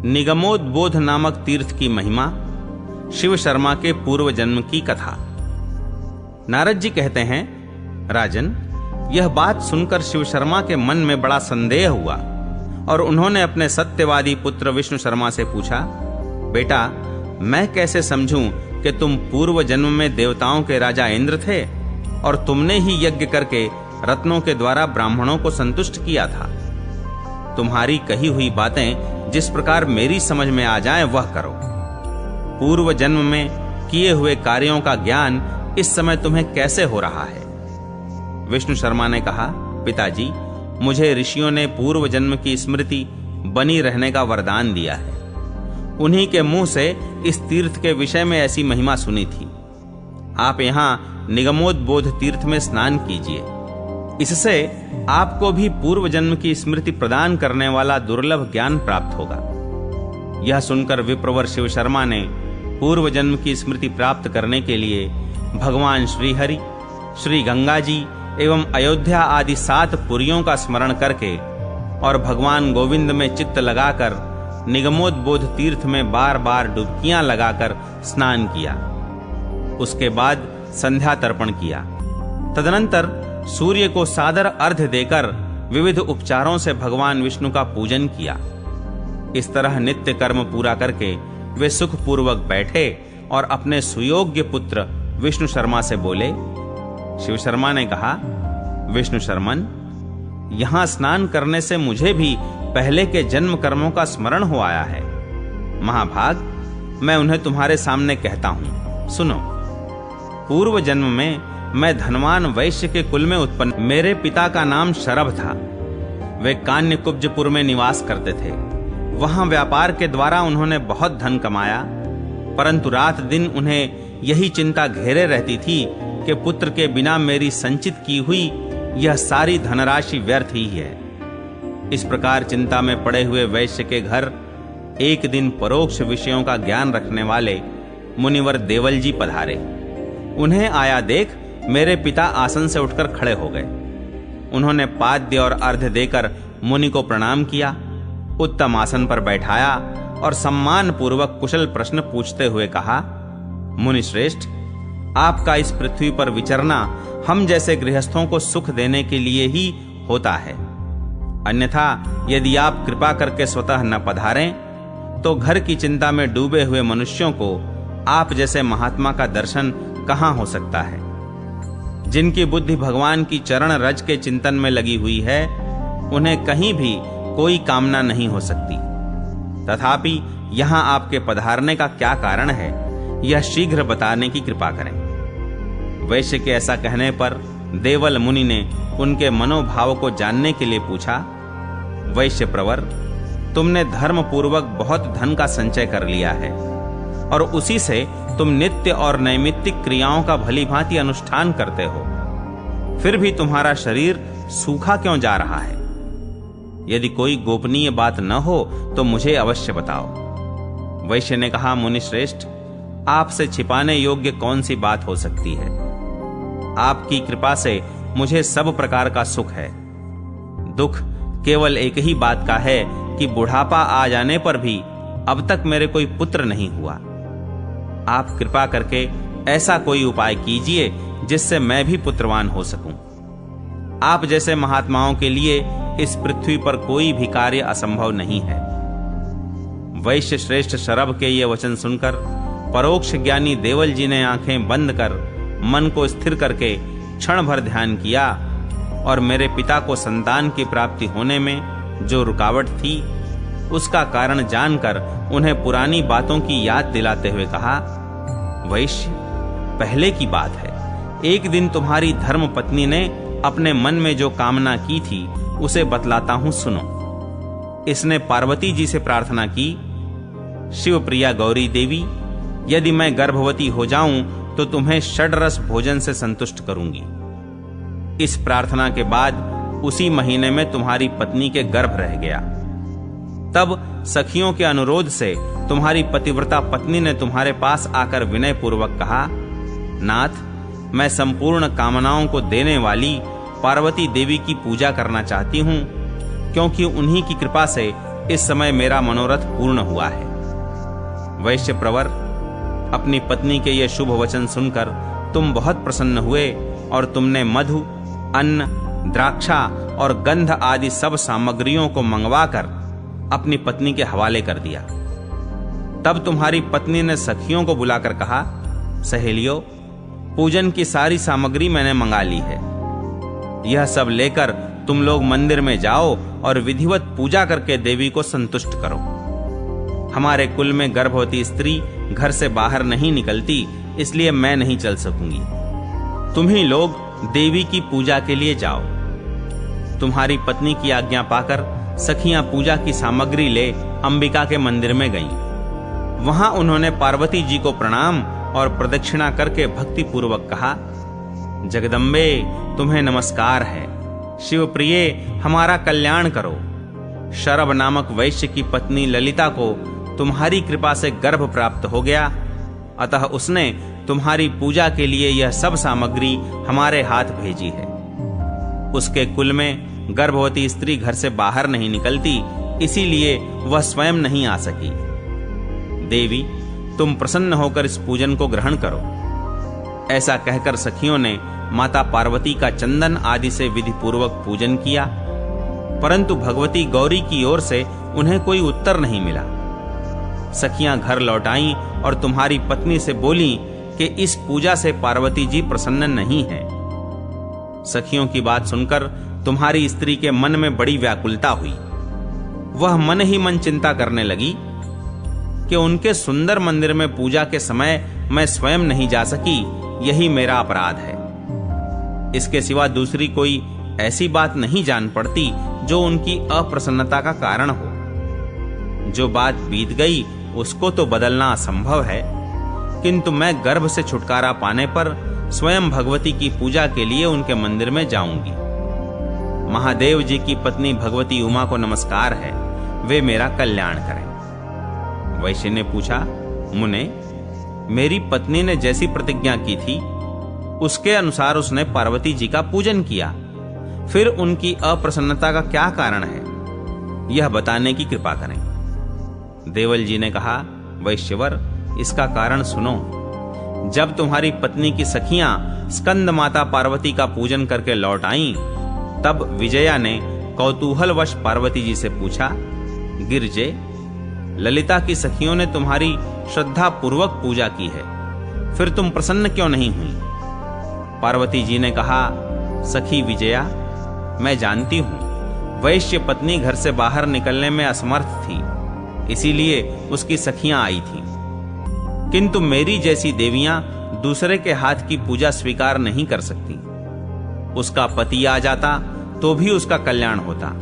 निगमोद्बोध नामक तीर्थ की महिमा, शिव शर्मा के पूर्व जन्म की कथा। नारद जी कहते हैं, राजन, यह बात सुनकर शिव शर्मा के मन में बड़ा संदेह हुआ और उन्होंने अपने सत्यवादी पुत्र विष्णु शर्मा से पूछा, बेटा, मैं कैसे समझूं कि तुम पूर्व जन्म में देवताओं के राजा इंद्र थे और तुमने ही यज्ञ करके रत्नों के द्वारा ब्राह्मणों को संतुष्ट किया था। तुम्हारी कही हुई बातें जिस प्रकार मेरी समझ में आ जाएं वह करो। पूर्व जन्म में किए हुए कार्यों का ज्ञान इस समय तुम्हें कैसे हो रहा है? विष्णु शर्मा ने कहा, पिताजी, मुझे ऋषियों ने पूर्व जन्म की स्मृति बनी रहने का वरदान दिया है। उन्हीं के मुंह से इस तीर्थ के विषय में ऐसी महिमा सुनी थी। आप यहां निगमोद्बोध तीर्थ में स्नान कीजिए। इससे आपको भी पूर्व जन्म की स्मृति प्रदान करने वाला दुर्लभ ज्ञान प्राप्त होगा। यह सुनकर विप्रवर शिव शर्मा ने पूर्व जन्म की स्मृति प्राप्त करने के लिए भगवान श्री हरि, श्री गंगा जी एवं अयोध्या आदि 7 पुरियों का स्मरण करके और भगवान गोविंद में चित्त लगाकर निगमोद्बोध तीर्थ में बार बार डुबकियां लगाकर स्नान किया। उसके बाद संध्या तर्पण किया। तदनंतर सूर्य को सादर अर्घ्य देकर विविध उपचारों से भगवान विष्णु का पूजन किया। इस तरह नित्य कर्म पूरा करके वे सुखपूर्वक बैठे और अपने सुयोग्य पुत्र विष्णु शर्मा से बोले। शिव शर्मा ने कहा, विष्णु शर्मन, यहां स्नान करने से मुझे भी पहले के जन्म कर्मों का स्मरण हो आया है। महाभाग, मैं उन्हें तुम्हारे सामने कहता हूं, सुनो। पूर्व जन्म में मैं धनवान वैश्य के कुल में उत्पन्न। मेरे पिता का नाम शरभ था। वे कान्यकुब्जपुर में निवास करते थे। वहां व्यापार के द्वारा उन्होंने बहुत धन कमाया, परंतु रात दिन उन्हें यही चिंता घेरे रहती थी कि पुत्र के बिना मेरी संचित की हुई यह सारी धनराशि व्यर्थ ही है। इस प्रकार चिंता में पड़े हुए वैश्य के घर एक दिन परोक्ष विषयों का ज्ञान रखने वाले मुनिवर देवल जी पधारे। उन्हें आया देख मेरे पिता आसन से उठकर खड़े हो गए। उन्होंने पाद्य और अर्घ्य देकर मुनि को प्रणाम किया, उत्तम आसन पर बैठाया और सम्मान पूर्वक कुशल प्रश्न पूछते हुए कहा, मुनि श्रेष्ठ, आपका इस पृथ्वी पर विचरना हम जैसे गृहस्थों को सुख देने के लिए ही होता है। अन्यथा यदि आप कृपा करके स्वतः न पधारें तो घर की चिंता में डूबे हुए मनुष्यों को आप जैसे महात्मा का दर्शन कहां हो सकता है। जिनकी बुद्धि भगवान की चरण रज के चिंतन में लगी हुई है, उन्हें कहीं भी कोई कामना नहीं हो सकती। तथापि यहां आपके पधारने का क्या कारण है, यह शीघ्र बताने की कृपा करें। वैश्य के ऐसा कहने पर देवल मुनि ने उनके मनोभाव को जानने के लिए पूछा, वैश्य प्रवर, तुमने धर्म पूर्वक बहुत धन का संचय कर लिया है और उसी से तुम नित्य और नैमित्तिक क्रियाओं का भली भांति अनुष्ठान करते हो, फिर भी तुम्हारा शरीर सूखा क्यों जा रहा है? यदि कोई गोपनीय बात न हो तो मुझे अवश्य बताओ। वैश्य ने कहा, मुनि श्रेष्ठ, आपसे छिपाने योग्य कौन सी बात हो सकती है? आपकी कृपा से मुझे सब प्रकार का सुख है। दुख केवल एक ही बात का है कि बुढ़ापा आ जाने पर भी अब तक मेरे कोई पुत्र नहीं हुआ। आप कृपा करके ऐसा कोई उपाय कीजिए जिससे मैं भी पुत्रवान हो सकूं। आप जैसे महात्माओं के लिए इस पृथ्वी पर कोई भी कार्य असंभव नहीं है। वैश्य श्रेष्ठ शरभ के ये वचन सुनकर परोक्ष ज्ञानी देवल जी ने आंखें बंद कर मन को स्थिर करके क्षण भर ध्यान किया और मेरे पिता को संतान की प्राप्ति होने में जो रुकावट थी उसका कारण जानकर उन्हें पुरानी बातों की याद दिलाते हुए कहा, वैश्य, पहले की बात है, एक दिन तुम्हारी धर्म पत्नी ने अपने मन में जो कामना की थी उसे बतलाता हूं, सुनो। इसने पार्वती जी से प्रार्थना की, शिव प्रिया गौरी देवी, यदि मैं गर्भवती हो जाऊं तो तुम्हें षड्रस भोजन से संतुष्ट करूंगी। इस प्रार्थना के बाद उसी महीने में तुम्हारी पत्नी के गर्भ रह गया। तब सखियों के अनुरोध से तुम्हारी पतिव्रता पत्नी ने तुम्हारे पास आकर विनय पूर्वक कहा, नाथ, मैं संपूर्ण कामनाओं को देने वाली पार्वती देवी की पूजा करना चाहती हूं, क्योंकि उन्हीं की कृपा से इस समय मेरा मनोरथ पूर्ण हुआ है। वैश्य प्रवर, अपनी पत्नी के ये शुभ वचन सुनकर तुम बहुत प्रसन्न हुए और तुमने मधु, अन्न, द्राक्षा और गंध आदि सब सामग्रियों को मंगवाकर अपनी पत्नी के हवाले कर दिया। तब तुम्हारी पत्नी ने सखियों को बुलाकर कहा, सहेलियों, पूजन की सारी सामग्री मैंने मंगा ली है। यह सब लेकर तुम लोग मंदिर में जाओ और विधिवत पूजा करके देवी को संतुष्ट करो। हमारे कुल में गर्भवती स्त्री घर से बाहर नहीं निकलती, इसलिए मैं नहीं चल सकूंगी। तुम ही लोग देवी की पूजा के लिए जाओ। तुम्हारी पत्नी की आज्ञा पाकर सखियां पूजा की सामग्री ले अंबिका के मंदिर में गईं। वहां उन्होंने पार्वती जी को प्रणाम और प्रदक्षिणा करके भक्ति पूर्वक कहा, जगदम्बे, तुम्हें नमस्कार है। शिव प्रिये, हमारा कल्याण करो। शरभ नामक वैश्य की पत्नी ललिता को तुम्हारी कृपा से गर्भ प्राप्त हो गया, अतः उसने तुम्हारी पूजा के लिए यह सब सामग्री हमारे हाथ भेजी है। उसके कुल में गर्भवती स्त्री घर से बाहर नहीं निकलती, इसीलिए वह स्वयं नहीं आ सकी। देवी, तुम प्रसन्न होकर इस पूजन को ग्रहण करो। ऐसा कहकर सखियों ने माता पार्वती का चंदन आदि से विधि पूर्वक पूजन किया, परंतु भगवती गौरी की ओर से उन्हें कोई उत्तर नहीं मिला। सखियां घर लौट आईं और तुम्हारी पत्नी से बोली कि इस पूजा से पार्वती जी प्रसन्न नहीं हैं। सखियों की बात सुनकर तुम्हारी स्त्री के मन में बड़ी व्याकुलता हुई। वह मन ही मन चिंता करने लगी कि उनके सुंदर मंदिर में पूजा के समय मैं स्वयं नहीं जा सकी, यही मेरा अपराध है। इसके सिवा दूसरी कोई ऐसी बात नहीं जान पड़ती जो उनकी अप्रसन्नता का कारण हो। जो बात बीत गई उसको तो बदलना असंभव है, किंतु मैं गर्भ से छुटकारा पाने पर स्वयं भगवती की पूजा के लिए उनके मंदिर में जाऊंगी। महादेव जी की पत्नी भगवती उमा को नमस्कार है, वे मेरा कल्याण करें। वैश्य ने पूछा, मुने, मेरी पत्नी ने जैसी प्रतिज्ञा की थी उसके अनुसार उसने पार्वती जी का पूजन किया, फिर उनकी अप्रसन्नता का क्या कारण है, यह बताने की कृपा करें। देवल जी ने कहा, वैश्यवर, इसका कारण सुनो। जब तुम्हारी पत्नी की सखियां स्कंद माता पार्वती का पूजन करके लौट आईं, तब विजया ने कौतूहलवश पार्वती जी से पूछा, गिरजे, ललिता की सखियों ने तुम्हारी श्रद्धा पूर्वक पूजा की है, फिर तुम प्रसन्न क्यों नहीं हुई? पार्वती जी ने कहा, सखी विजया, मैं जानती हूं वैश्य पत्नी घर से बाहर निकलने में असमर्थ थी, इसीलिए उसकी सखियां आई थीं। किंतु मेरी जैसी देवियां दूसरे के हाथ की पूजा स्वीकार नहीं कर सकती। उसका पति आ जाता तो भी उसका कल्याण होता।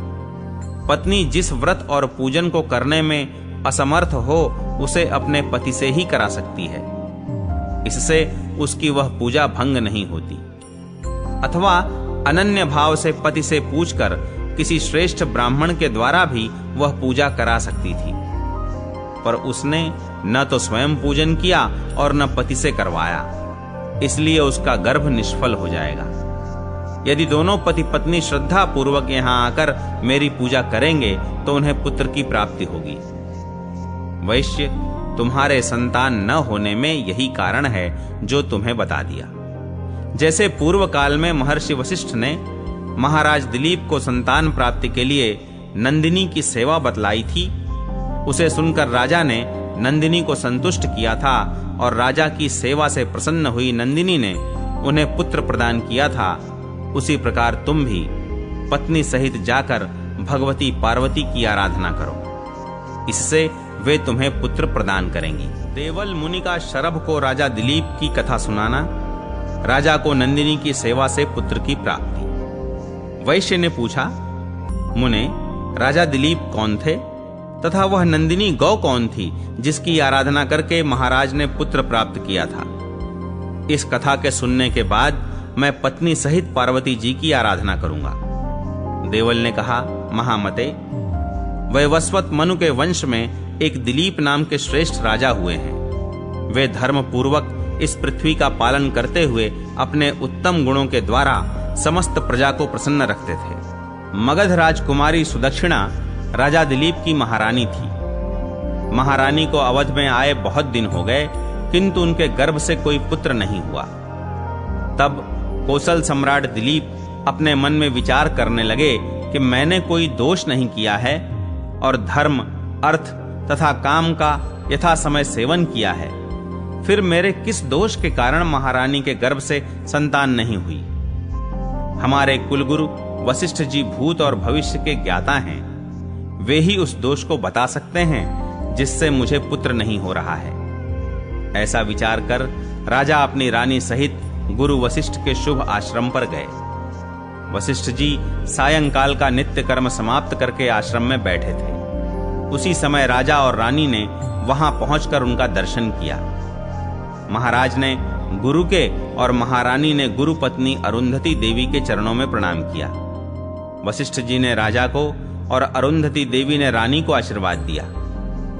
पत्नी जिस व्रत और पूजन को करने में असमर्थ हो उसे अपने पति से ही करा सकती है, इससे उसकी वह पूजा भंग नहीं होती। अथवा अनन्य भाव से पति से पूछकर किसी श्रेष्ठ ब्राह्मण के द्वारा भी वह पूजा करा सकती थी, पर उसने न तो स्वयं पूजन किया और न पति से करवाया, इसलिए उसका गर्भ निष्फल हो जाएगा। यदि दोनों पति पत्नी श्रद्धा पूर्वक यहां आकर मेरी पूजा करेंगे तो उन्हें पुत्र की प्राप्ति होगी। वैश्य, तुम्हारे संतान न होने में यही कारण है जो तुम्हें बता दिया। जैसे पूर्व काल में महर्षि वशिष्ठ ने महाराज दिलीप को संतान प्राप्ति के लिए नंदिनी की सेवा बतलाई थी, उसे सुनकर राजा ने नंदिनी को संतुष्ट किया था और राजा की सेवा से प्रसन्न हुई नंदिनी ने उन्हें पुत्र प्रदान किया था। उसी प्रकार तुम भी पत्नी सहित जाकर भगवती पार्वती की आराधना करो, इससे वे तुम्हें पुत्र प्रदान करेंगी। देवल मुनि का शरभ को राजा दिलीप की कथा सुनाना, राजा को नंदिनी की सेवा से पुत्र की प्राप्ति। वैश्य ने पूछा, मुने, राजा दिलीप कौन थे तथा वह नंदिनी गौ कौन थी जिसकी आराधना करके महाराज ने पुत्र प्राप्त किया था? इस कथा के सुनने के बाद मैं पत्नी सहित पार्वती जी की आराधना करूंगा। देवल ने कहा, महामते, वैवस्वत मनु के वंश में एक दिलीप नाम के श्रेष्ठ राजा हुए हैं। वे धर्म पूर्वक इस पृथ्वी का पालन करते हुए अपने उत्तम गुणों के द्वारा समस्त प्रजा को प्रसन्न रखते थे। मगध राजकुमारी सुदक्षिणा राजा दिलीप की महारानी थी। महारानी को अवध में आए बहुत दिन हो गए, किंतु उनके गर्भ से कोई पुत्र नहीं हुआ। तब कोसल सम्राट दिलीप अपने मन में विचार करने लगे कि मैंने कोई दोष नहीं किया है और धर्म, अर्थ तथा काम का यथा समय सेवन किया है, फिर मेरे किस दोष के कारण महारानी के गर्भ से संतान नहीं हुई। हमारे कुलगुरु वशिष्ठ जी भूत और भविष्य के ज्ञाता हैं, वे ही उस दोष को बता सकते हैं जिससे मुझे पुत्र नहीं हो रहा है। ऐसा विचार कर राजा अपनी रानी सहित गुरु वशिष्ठ के शुभ आश्रम पर गए। वशिष्ठ जी सायंकाल का नित्य कर्म समाप्त करके आश्रम में बैठे थे। उसी समय राजा और रानी ने वहां पहुंचकर उनका दर्शन किया। महाराज ने गुरु के और महारानी ने गुरु पत्नी अरुंधति देवी के चरणों में प्रणाम किया। वशिष्ठ जी ने राजा को और अरुंधति देवी ने रानी को आशीर्वाद दिया।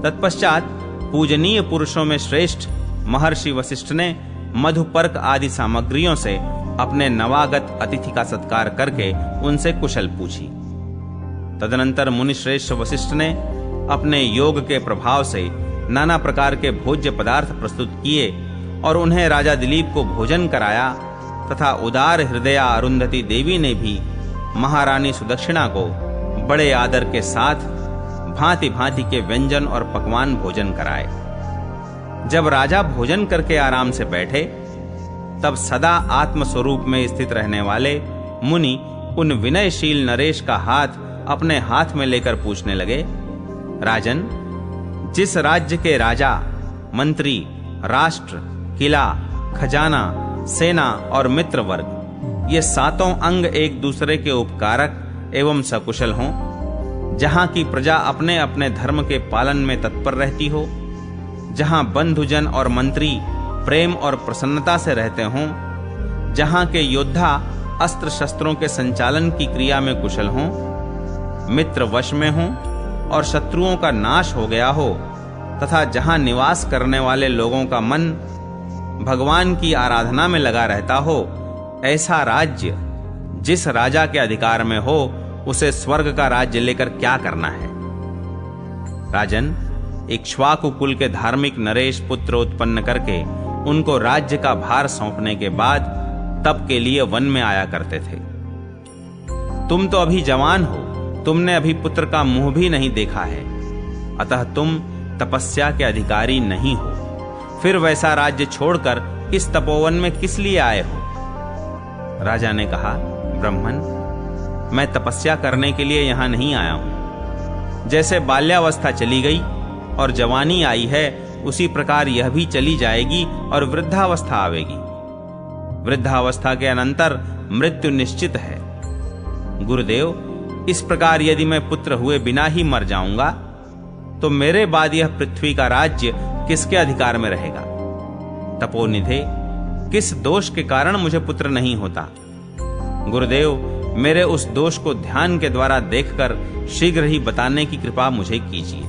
तत्पश्चात पूजनीय पुरुषों में श्रेष्ठ महर्षि वशिष्ठ ने मधुपर्क आदि सामग्रियों से अपने नवागत अतिथि का सत्कार करके उनसे कुशल पूछी। तदनंतर मुनिश्रेष्ठ वशिष्ठ ने अपने योग के प्रभाव से नाना प्रकार के भोज्य पदार्थ प्रस्तुत किए और उन्हें राजा दिलीप को भोजन कराया तथा उदार हृदया अरुंधति देवी ने भी महारानी सुदक्षिणा को बड़े आदर के साथ भांति भांति के व्यंजन और पकवान भोजन कराए। जब राजा भोजन करके आराम से बैठे, तब सदा आत्म स्वरूप में स्थित रहने वाले मुनि उन विनयशील नरेश का हाथ अपने हाथ में लेकर पूछने लगे, राजन, जिस राज्य के राजा, मंत्री, राष्ट्र, किला, खजाना, सेना और मित्र वर्ग ये सातों अंग एक दूसरे के उपकारक एवं सकुशल हों, जहां की प्रजा अपने अपने धर्म के पालन में तत्पर रहती हो, जहां बंधुजन और मंत्री प्रेम और प्रसन्नता से रहते हों, जहां के योद्धा अस्त्र शस्त्रों के संचालन की क्रिया में कुशल हों, मित्र वश में हों और शत्रुओं का नाश हो गया हो, तथा जहां निवास करने वाले लोगों का मन भगवान की आराधना में लगा रहता हो, ऐसा राज्य जिस राजा के अधिकार में हो, उसे स्वर्ग का राज्य लेकर क्या करना है। राजन, इक्ष्वाकु कुल के धार्मिक नरेश पुत्र उत्पन्न करके उनको राज्य का भार सौंपने के बाद तप के लिए वन में आया करते थे। तुम तो अभी जवान हो, तुमने अभी पुत्र का मुंह भी नहीं देखा है, अतः तुम तपस्या के अधिकारी नहीं हो। फिर वैसा राज्य छोड़कर इस तपोवन में किस लिए आए हो? राजा ने कहा, ब्राह्मण, मैं तपस्या करने के लिए यहां नहीं आया हूं। जैसे बाल्यावस्था चली गई और जवानी आई है, उसी प्रकार यह भी चली जाएगी और वृद्धावस्था आवेगी। वृद्धावस्था के अनंतर मृत्यु निश्चित है। गुरुदेव, इस प्रकार यदि मैं पुत्र हुए बिना ही मर जाऊंगा, तो मेरे बाद यह पृथ्वी का राज्य किसके अधिकार में रहेगा? तपोनिधे, किस दोष के कारण मुझे पुत्र नहीं होता? गुरुदेव, मेरे उस दोष को ध्यान के द्वारा देखकर शीघ्र ही बताने की कृपा मुझे कीजिए।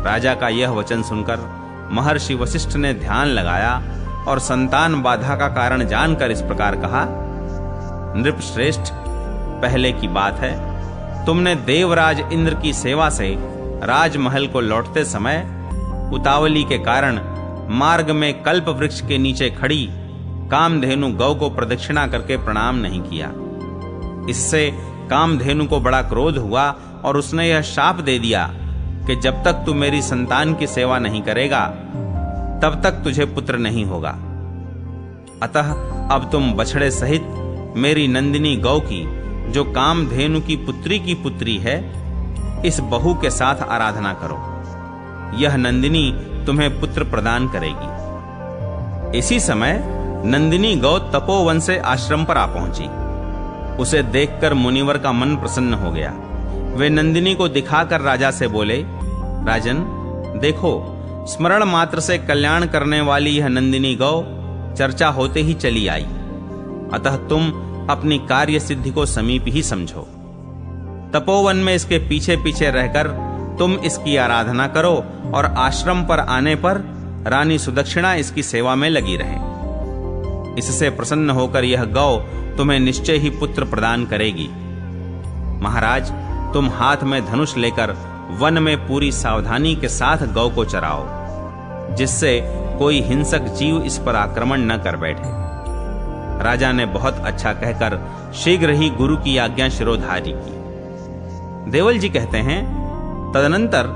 राजा का यह वचन सुनकर महर्षि वशिष्ठ ने ध्यान लगाया और संतान बाधा का कारण जानकर इस प्रकार कहा, नृपश्रेष्ठ, पहले की बात है, तुमने देवराज इंद्र की सेवा से राजमहल को लौटते समय उतावली के कारण मार्ग में कल्प वृक्ष के नीचे खड़ी कामधेनु गौ को प्रदक्षिणा करके प्रणाम नहीं किया। इससे कामधेनु को बड़ा क्रोध हुआ और उसने यह शाप दे दिया कि जब तक तू मेरी संतान की सेवा नहीं करेगा, तब तक तुझे पुत्र नहीं होगा। अतः अब तुम बछड़े सहित मेरी नंदिनी गौ की, जो कामधेनु की पुत्री है, इस बहू के साथ आराधना करो। यह नंदिनी तुम्हें पुत्र प्रदान करेगी। इसी समय नंदिनी गौ तपोवन से आश्रम पर आ पहुंची। उसे देखकर मुनिवर का मन प्रसन्न हो गया। वे नंदिनी को दिखाकर राजा से बोले, राजन, देखो, स्मरण मात्र से कल्याण करने वाली यह नंदिनी गौ चर्चा होते ही चली आई। अतः तुम अपनी कार्य सिद्धि को समीप ही समझो। तपोवन में इसके पीछे पीछे रहकर तुम इसकी आराधना करो और आश्रम पर आने पर रानी सुदक्षिणा इसकी सेवा में लगी रहे। इससे प्रसन्न होकर यह गौ तुम्हें निश्चय ही पुत्र प्रदान करेगी। महाराज, तुम हाथ में धनुष लेकर वन में पूरी सावधानी के साथ गौ को चराओ, जिससे कोई हिंसक जीव इस पर आक्रमण न कर बैठे। राजा ने बहुत अच्छा कहकर शीघ्र ही गुरु की आज्ञा शिरोधार्य की। देवल जी कहते हैं, तदनंतर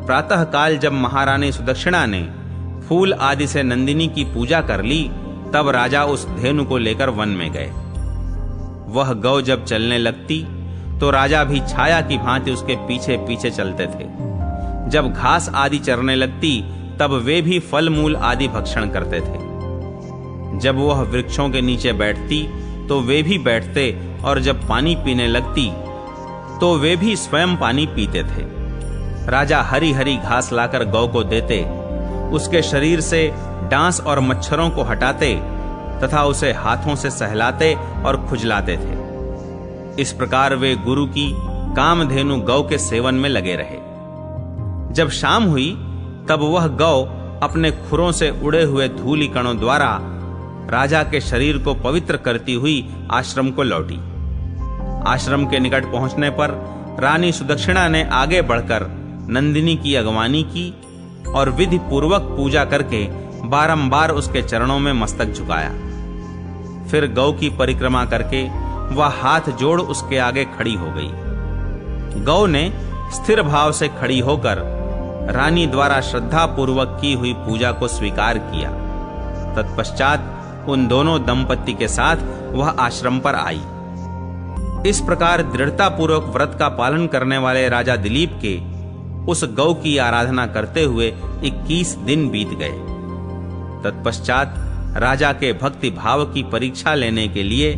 प्रातः काल जब महारानी सुदक्षिणा ने फूल आदि से नंदिनी की पूजा कर ली, तब राजा उस धेनु को लेकर वन में गए। वह गौ जब चलने लगती तो राजा भी छाया की भांति उसके पीछे पीछे चलते थे। जब घास आदि चरने लगती तब वे भी फल मूल आदि भक्षण करते थे। जब वह वृक्षों के नीचे बैठती तो वे भी बैठते, और जब पानी पीने लगती तो वे भी स्वयं पानी पीते थे। राजा हरी हरी घास लाकर गौ को देते, उसके शरीर से डांस और मच्छरों को हटाते तथा उसे हाथों से सहलाते और खुजलाते थे। इस प्रकार वे गुरु की कामधेनु गौ के सेवन में लगे रहे। जब शाम हुई तब वह गौ अपने खुरों से उड़े हुए धूलि कणों द्वारा राजा के शरीर को पवित्र करती हुई आश्रम को लौटी। आश्रम के निकट पहुंचने पर रानी सुदक्षिणा ने आगे बढ़कर नंदिनी की अगवानी की और विधि पूर्वक पूजा करके बारंबार उसके चरणों में मस्तक झुकाया। फिर गौ की परिक्रमा करके वह हाथ जोड़ उसके आगे खड़ी हो गई। गौ ने स्थिर भाव से खड़ी होकर रानी द्वारा श्रद्धा पूर्वक की हुई पूजा को स्वीकार किया। तत्पश्चात उन दोनों दंपत्ति के साथ वह आश्रम पर आई। इस प्रकार दृढ़ता पूर्वक व्रत का पालन करने वाले राजा दिलीप के उस गौ की आराधना करते हुए 21 दिन बीत गए। तत्पश्चात राजा के भक्ति भाव की परीक्षा लेने के लिए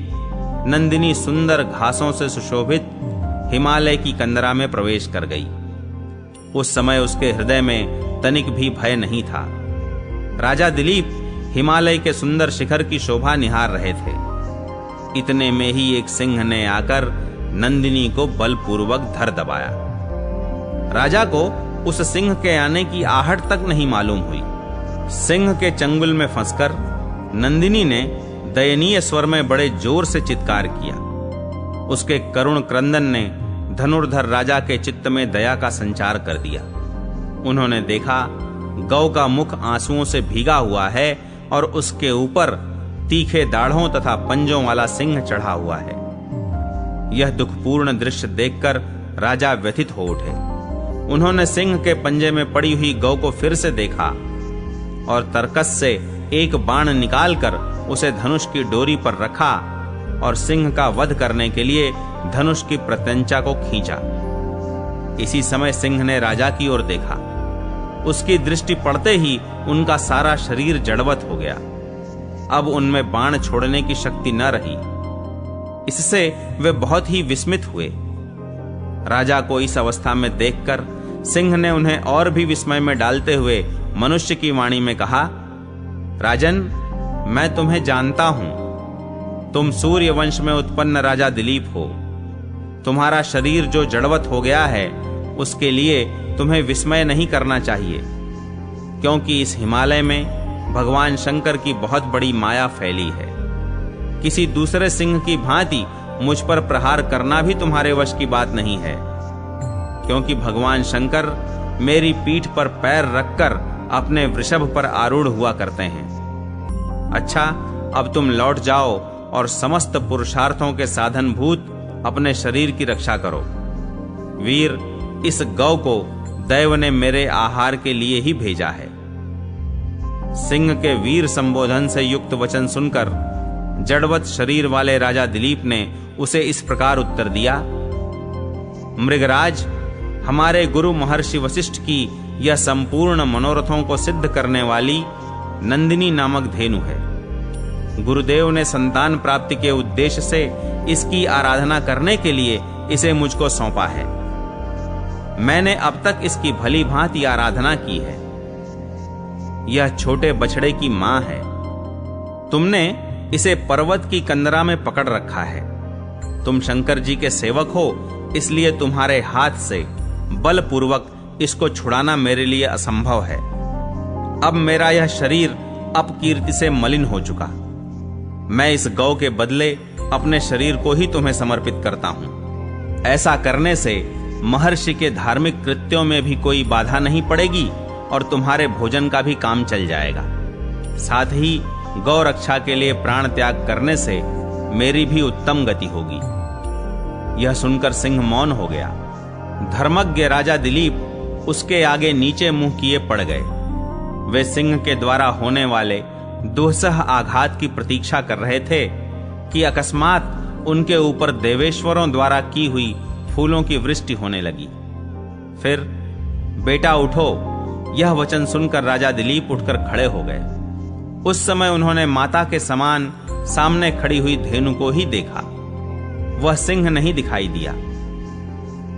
नंदिनी सुंदर घासों से सुशोभित हिमालय की कंदरा में प्रवेश कर गई। उस समय उसके हृदय में तनिक भी भय नहीं था। राजा दिलीप हिमालय के सुंदर शिखर की शोभा निहार रहे थे। इतने में ही एक सिंह ने आकर नंदिनी को बलपूर्वक धर दबाया। राजा को उस सिंह के आने की आहट तक नहीं मालूम हुई। सिंह के चंगुल में फंसकर नंदिनी ने दयनीय स्वर में बड़े जोर से चित्कार किया। उसके करुण क्रंदन ने धनुर्धर राजा के चित्त में दया का संचार कर दिया। उन्होंने देखा गौ का मुख आंसुओं से भीगा हुआ है और उसके ऊपर तीखे दाढ़ों तथा पंजों वाला सिंह चढ़ा हुआ है। यह दुखपूर्ण दृश्य देखकर राजा व्यथित हो उठे। उन्होंने सिंह के पंजे में पड़ी हुई गौ को फिर से देखा और तरकस से एक बाण निकालकर उसे धनुष की डोरी पर रखा और सिंह का वध करने के लिए धनुष की प्रत्यंचा को खींचा। इसी समय सिंह ने राजा की ओर देखा। उसकी दृष्टि पड़ते ही उनका सारा शरीर जड़वत हो गया। अब उनमें बाण छोड़ने की शक्ति न रही। इससे वे बहुत ही विस्मित हुए। राजा को इस अवस्था में देखकर सिंह ने उन्हें और भी विस्मय में डालते हुए मनुष्य की वाणी में कहा, राजन, मैं तुम्हें जानता हूं। तुम सूर्य वंश में उत्पन्न राजा दिलीप हो। तुम्हारा शरीर जो जड़वत हो गया है उसके लिए तुम्हें विस्मय नहीं करना चाहिए, क्योंकि इस हिमालय में भगवान शंकर की बहुत बड़ी माया फैली है। किसी दूसरे सिंह की भांति मुझ पर प्रहार करना भी तुम्हारे वश की बात नहीं है, क्योंकि भगवान शंकर मेरी पीठ पर पैर रखकर अपने वृषभ पर आरूढ़ हुआ करते हैं। अच्छा, अब तुम लौट जाओ और समस्त पुरुषार्थों के साधनभूत अपने शरीर की रक्षा करो। वीर, इस गौ को दैव ने मेरे आहार के लिए ही भेजा है। सिंह के वीर संबोधन से युक्त वचन सुनकर जड़वत शरीर वाले राजा दिलीप ने उसे इस प्रकार उत्तर दिया, मृगराज, हमारे गुरु महर्षि वशिष्ठ की यह संपूर्ण मनोरथों को सिद्ध करने वाली नंदिनी नामक धेनु है। गुरुदेव ने संतान प्राप्ति के उद्देश्य से इसकी आराधना करने के लिए इसे मुझको सौंपा है। मैंने अब तक इसकी भली भांति आराधना की है। यह छोटे बछड़े की मां है। तुमने इसे पर्वत की कंदरा में पकड़ रखा है। तुम शंकर जी के सेवक हो, इसलिए तुम्हारे हाथ से बलपूर्वक इसको छुड़ाना मेरे लिए असंभव है। अब मेरा यह शरीर अपकीर्ति से मलिन हो चुका। मैं इस गौ के बदले अपने शरीर को ही तुम्हें समर्पित करता हूं। ऐसा करने से महर्षि के धार्मिक कृत्यों में भी कोई बाधा नहीं पड़ेगी और तुम्हारे भोजन का भी काम चल जाएगा। साथ ही गौ रक्षा के लिए प्राण त्याग करने से मेरी भी उत्तम गति होगी। यह सुनकर सिंह मौन हो गया। धर्मज्ञ राजा दिलीप उसके आगे नीचे मुंह किए पड़ गए। वे सिंह के द्वारा होने वाले दुस्सह आघात की प्रतीक्षा कर रहे थे कि अकस्मात उनके ऊपर देवेश्वरों द्वारा की हुई फूलों की वृष्टि होने लगी। फिर बेटा उठो, यह वचन सुनकर राजा दिलीप उठकर खड़े हो गए। उस समय उन्होंने माता के समान सामने खड़ी हुई धेनु को ही देखा, वह सिंह नहीं दिखाई दिया।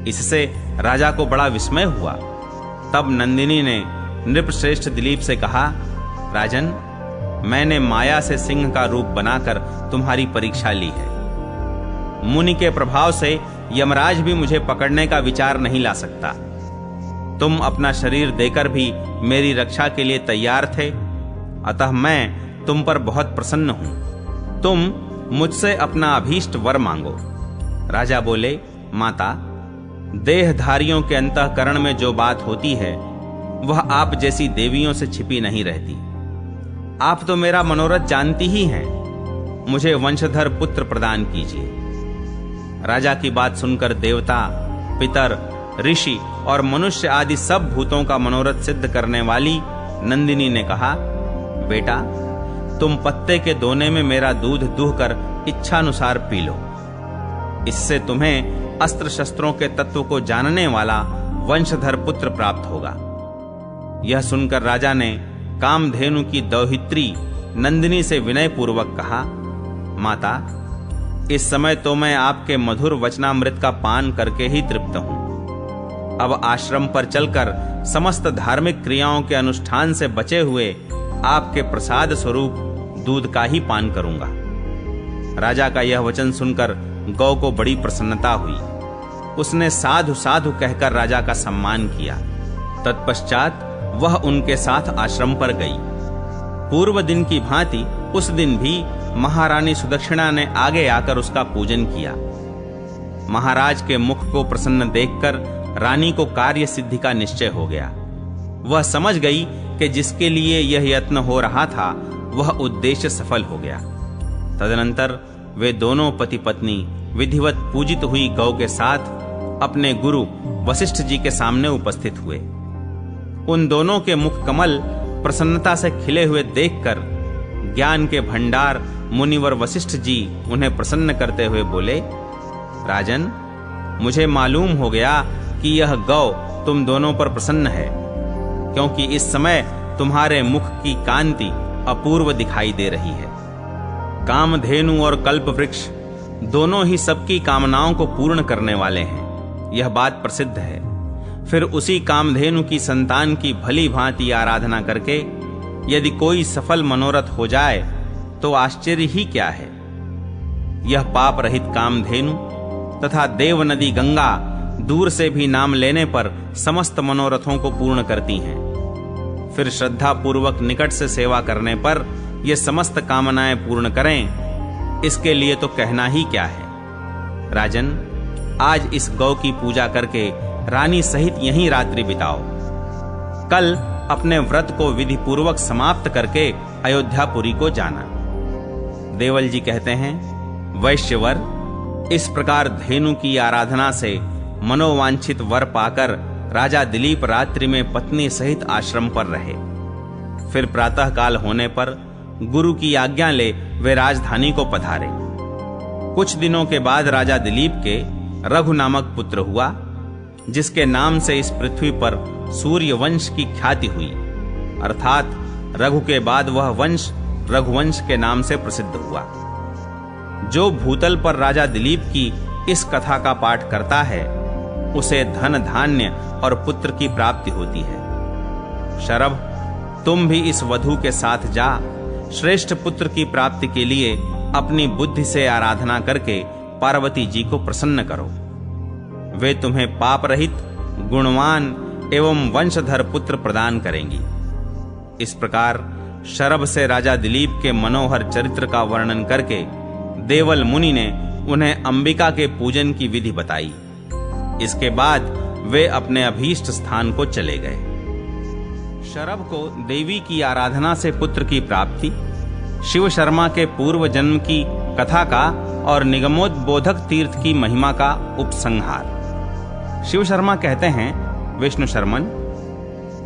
इससे राजा को बड़ा विस्मय हुआ। तब नंदिनी ने नृपश्रेष्ठ दिलीप से कहा, राजन, मैंने माया से सिंह का रूप बनाकर तुम्हारी परीक्षा ली है। मुनि के प्रभाव से यमराज भी मुझे पकड़ने का विचार नहीं ला सकता। तुम अपना शरीर देकर भी मेरी रक्षा के लिए तैयार थे, अतः मैं तुम पर बहुत प्रसन्न हूं। तुम मुझसे अपना अभीष्ट वर मांगो। राजा बोले, माता, देहधारियों के अंतःकरण में जो बात होती है वह आप जैसी देवियों से छिपी नहीं रहती। आप तो मेरा मनोरथ जानती ही हैं। मुझे वंशधर पुत्र प्रदान कीजिए। राजा की बात सुनकर देवता, पितर, ऋषि और मनुष्य आदि सब भूतों का मनोरथ सिद्ध करने वाली नंदिनी ने कहा, बेटा, तुम पत्ते के दोने में मेरा दूध दूहकर इच्छानुसार पी लो। इससे तुम्हें अस्त्र शस्त्रों के तत्व को जानने वाला वंशधर पुत्र प्राप्त होगा। यह सुनकर राजा ने कामधेनु की दौहित्री नंदिनी से विनय पूर्वक कहा, माता, इस समय तो मैं आपके मधुर वचनामृत का पान करके ही तृप्त हूं। अब आश्रम पर चलकर समस्त धार्मिक क्रियाओं के अनुष्ठान से बचे हुए आपके प्रसाद स्वरूप दूध का ही पान करूंगा। राजा का यह वचन सुनकर गौ को बड़ी प्रसन्नता हुई। उसने साधु साधु कहकर राजा का सम्मान किया। तत्पश्चात वह उनके साथ आश्रम पर गई। पूर्व दिन की भांति उस दिन भी महारानी सुदक्षिणा ने आगे आकर उसका पूजन किया। महाराज के मुख को प्रसन्न देखकर रानी को कार्य सिद्धि का निश्चय हो गया। वह समझ गई कि जिसके लिए यह यत्न हो रहा था वह उद्देश्य सफल हो गया। तदनंतर वे दोनों पति पत्नी विधिवत पूजित हुई गौ के साथ अपने गुरु वशिष्ठ जी के सामने उपस्थित हुए। उन दोनों के मुख कमल प्रसन्नता से खिले हुए देखकर ज्ञान के भंडार मुनिवर वशिष्ठ जी उन्हें प्रसन्न करते हुए बोले, राजन, मुझे मालूम हो गया कि यह गौ तुम दोनों पर प्रसन्न है, क्योंकि इस समय तुम्हारे मुख की कांति अपूर्व दिखाई दे रही है। कामधेनु और कल्प वृक्ष दोनों ही सबकी कामनाओं को पूर्ण करने वाले हैं, यह बात प्रसिद्ध है। फिर उसी कामधेनु की संतान की भली भांति आराधना करके यदि कोई सफल मनोरथ हो जाए तो आश्चर्य ही क्या है। यह पाप रहित कामधेनु तथा देव नदी गंगा दूर से भी नाम लेने पर समस्त मनोरथों को पूर्ण करती हैं। फिर श्रद्धा पूर्वक निकट से सेवा करने पर ये समस्त कामनाएं पूर्ण करें, इसके लिए तो कहना ही क्या है। राजन, आज इस गौ की पूजा करके रानी सहित यहीं रात्रि बिताओ। कल अपने व्रत को विधि पूर्वक समाप्त करके अयोध्यापुरी को जाना। देवल जी कहते हैं, वैश्यवर, इस प्रकार धेनु की आराधना से मनोवांछित वर पाकर राजा दिलीप रात्रि में पत्नी सहित आश्रम पर रहे। फिर प्रातः काल होने पर गुरु की आज्ञा ले वे राजधानी को पधारे। कुछ दिनों के बाद राजा दिलीप के रघु नामक पुत्र हुआ, जिसके नाम से इस पृथ्वी पर सूर्य वंश की ख्याति हुई, अर्थात रघु के बाद वह वंश रघुवंश के नाम से प्रसिद्ध हुआ। जो भूतल पर राजा दिलीप की इस कथा का पाठ करता है उसे धन धान्य और पुत्र की प्राप्ति होती है। शरभ, तुम भी इस वधू के साथ जा श्रेष्ठ पुत्र की प्राप्ति के लिए अपनी बुद्धि से आराधना करके पार्वती जी को प्रसन्न करो। वे तुम्हें पाप रहित, गुणवान एवं वंशधर पुत्र प्रदान करेंगी। इस प्रकार शरभ से राजा दिलीप के मनोहर चरित्र का वर्णन करके देवल मुनि ने उन्हें अंबिका के पूजन की विधि बताई। इसके बाद वे अपने अभीष्ट स्थान को चले गए। शरभ को देवी की आराधना से पुत्र की प्राप्ति, शिव शर्मा के पूर्व जन्म की कथा का और निगमोद्बोधक तीर्थ की महिमा का उपसंहार। शिव शर्मा कहते हैं, विष्णु शर्मन,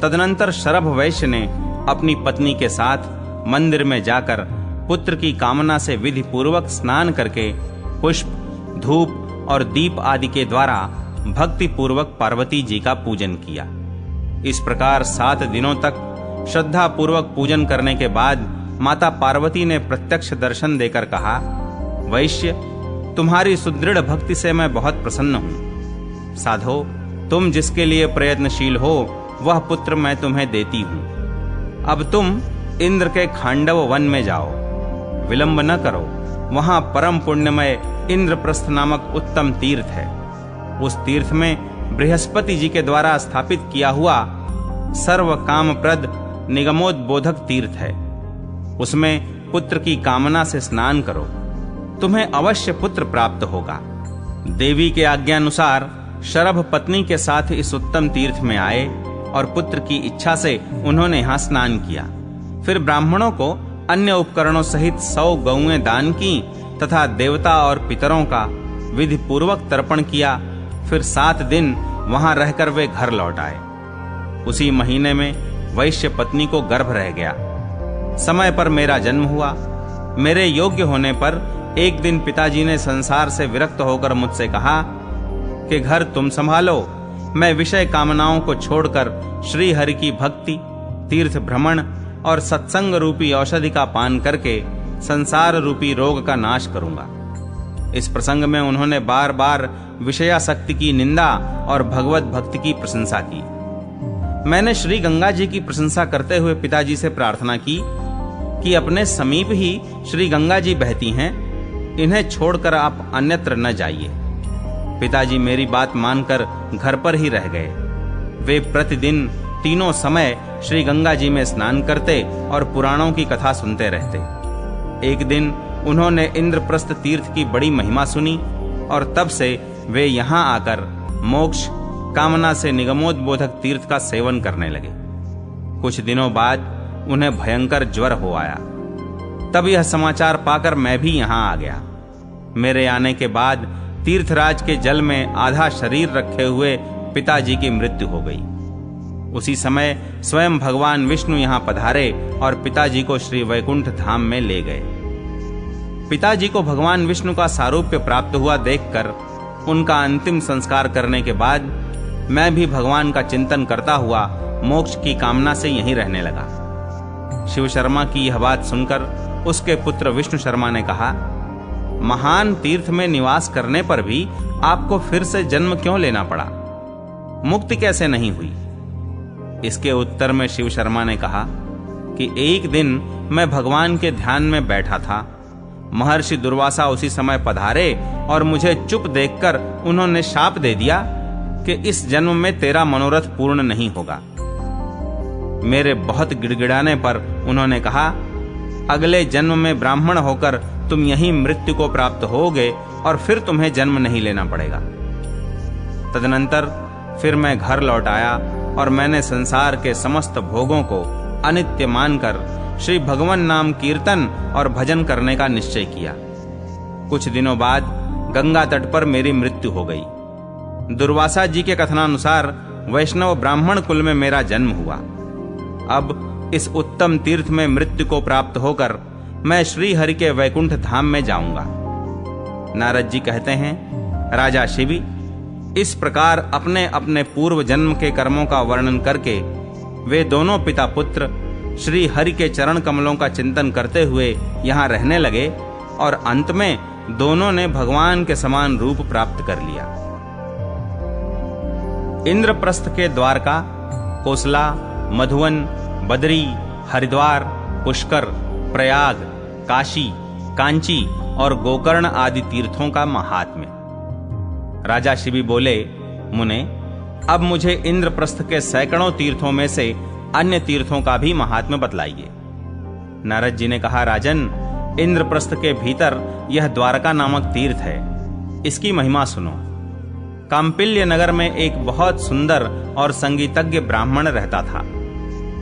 तदनंतर शरभ वैश्य ने अपनी पत्नी के साथ मंदिर में जाकर पुत्र की कामना से विधि पूर्वक स्नान करके पुष्प, धूप और दीप आदि के द्वारा भक्ति पूर्वक पार्वती जी का पूजन किया। इस प्रकार 7 दिनों तक श्रद्धा पूर्वक पूजन करने के बाद माता पार्वती ने प्रत्यक्ष दर्शन देकर कहा, वैश्य, तुम्हारी सुदृढ़ भक्ति से मैं बहुत प्रसन्न हूं। साधो, तुम जिसके लिए प्रयत्नशील हो वह पुत्र मैं तुम्हें देती हूं। अब तुम इंद्र के खांडव वन में जाओ, विलंब न करो। वहां परम पुण्यमय इंद्रप्रस्थ नामक उत्तम तीर्थ है। उस तीर्थ में बृहस्पति जी के द्वारा स्थापित किया हुआ सर्व कामप्रद निगमोद्बोधक तीर्थ है। उसमें पुत्र की कामना से स्नान करो, तुम्हें अवश्य पुत्र प्राप्त होगा। देवी के आज्ञानुसार शरभ पत्नी के साथ इस उत्तम तीर्थ में आए और पुत्र की इच्छा से उन्होंने यहाँ स्नान किया। फिर ब्राह्मणों को अन्य उपकरणों सहित 100 गौएं दान की तथा देवता और पितरों का विधि पूर्वक तर्पण किया। फिर 7 दिन वहां रहकर वे घर लौट आए। उसी महीने में वैश्य पत्नी को गर्भ रह गया। समय पर मेरा जन्म हुआ। मेरे योग्य होने पर एक दिन पिताजी ने संसार से विरक्त होकर मुझसे कहा कि घर तुम संभालो, मैं विषय कामनाओं को छोड़कर श्री हरि की भक्ति, तीर्थ भ्रमण और सत्संग रूपी औषधि का पान करके संसार रूपी रोग का नाश करूंगा। इस प्रसंग में उन्होंने बार बार विषयासक्ति की निंदा और भगवत भक्ति की प्रशंसा की। मैंने श्री गंगा जी की प्रशंसा करते हुए पिताजी से प्रार्थना की कि अपने समीप ही श्री गंगा जी बहती हैं, इन्हें छोड़कर आप अन्यत्र न जाइए। पिताजी मेरी बात मानकर घर पर ही रह गए। वे प्रतिदिन तीनों समय श्री गंगा जी में स्नान करते और पुराणों की कथा सुनते रहते। एक दिन उन्होंने इंद्रप्रस्थ तीर्थ की बड़ी महिमा सुनी और तब से वे यहाँ आकर मोक्ष कामना से निगमोद्बोधक तीर्थ का सेवन करने लगे। कुछ दिनों बाद उन्हें भयंकर ज्वर हो आया। तब यह समाचार पाकर मैं भी यहाँ आ गया। मेरे आने के बाद तीर्थराज के जल में आधा शरीर रखे हुए पिताजी की मृत्यु हो गई। उसी समय स्वयं भगवान विष्णु यहाँ पधारे और पिताजी को श्री वैकुंठ धाम में ले गए। पिताजी को भगवान विष्णु का सारूप्य प्राप्त हुआ देखकर उनका अंतिम संस्कार करने के बाद मैं भी भगवान का चिंतन करता हुआ मोक्ष की कामना से यहीं रहने लगा। शिव शर्मा की यह बात सुनकर उसके पुत्र विष्णु शर्मा ने कहा, महान तीर्थ में निवास करने पर भी आपको फिर से जन्म क्यों लेना पड़ा? मुक्ति कैसे नहीं हुई? इसके उत्तर में शिव शर्मा ने कहा कि एक दिन मैं भगवान के ध्यान में बैठा था। महर्षि दुर्वासा उसी समय पधारे और मुझे चुप देखकर उन्होंने शाप दे दिया कि इस जन्म में तेरा मनोरथ पूर्ण नहीं होगा। मेरे बहुत गिड़गिड़ाने पर उन्होंने कहा, अगले जन्म में ब्राह्मण होकर तुम यहीं मृत्यु को प्राप्त होगे और फिर तुम्हें जन्म नहीं लेना पड़ेगा। तदनंतर फिर मैं घर लौट आया और मैंने संसार के समस्त भोगों को अनित्य मानकर श्री भगवान नाम कीर्तन और भजन करने का निश्चय किया। कुछ दिनों बाद गंगा तट पर मेरी मृत्यु हो गई। दुर्वासा जी के कथनानुसार वैष्णव ब्राह्मण कुल में मेरा जन्म हुआ। अब इस उत्तम तीर्थ में मृत्यु को प्राप्त होकर मैं श्री हरि के वैकुंठ धाम में जाऊंगा। नारद जी कहते हैं, राजा शिवी, इस प्रकार अपने अपने पूर्व जन्म के कर्मों का वर्णन करके वे दोनों पिता पुत्र श्री हरि के चरण कमलों का चिंतन करते हुए यहाँ रहने लगे और अंत में दोनों ने भगवान के समान रूप प्राप्त कर लिया। इंद्रप्रस्थ के द्वारका, कोसला, मधुवन, बदरी, हरिद्वार, पुष्कर, प्रयाग, काशी, कांची और गोकर्ण आदि तीर्थों का महात्म्य। राजा शिवी बोले, मुने, अब मुझे इंद्रप्रस्थ के सैकड़ों तीर्थों में से अन्य तीर्थों का भी महात्म्य बतलाइए। नारद जी ने कहा, राजन, इंद्रप्रस्थ के भीतर यह द्वारका नामक तीर्थ है। इसकी महिमा सुनो। कांपिल्य नगर में एक बहुत सुंदर और संगीतज्ञ ब्राह्मण रहता था।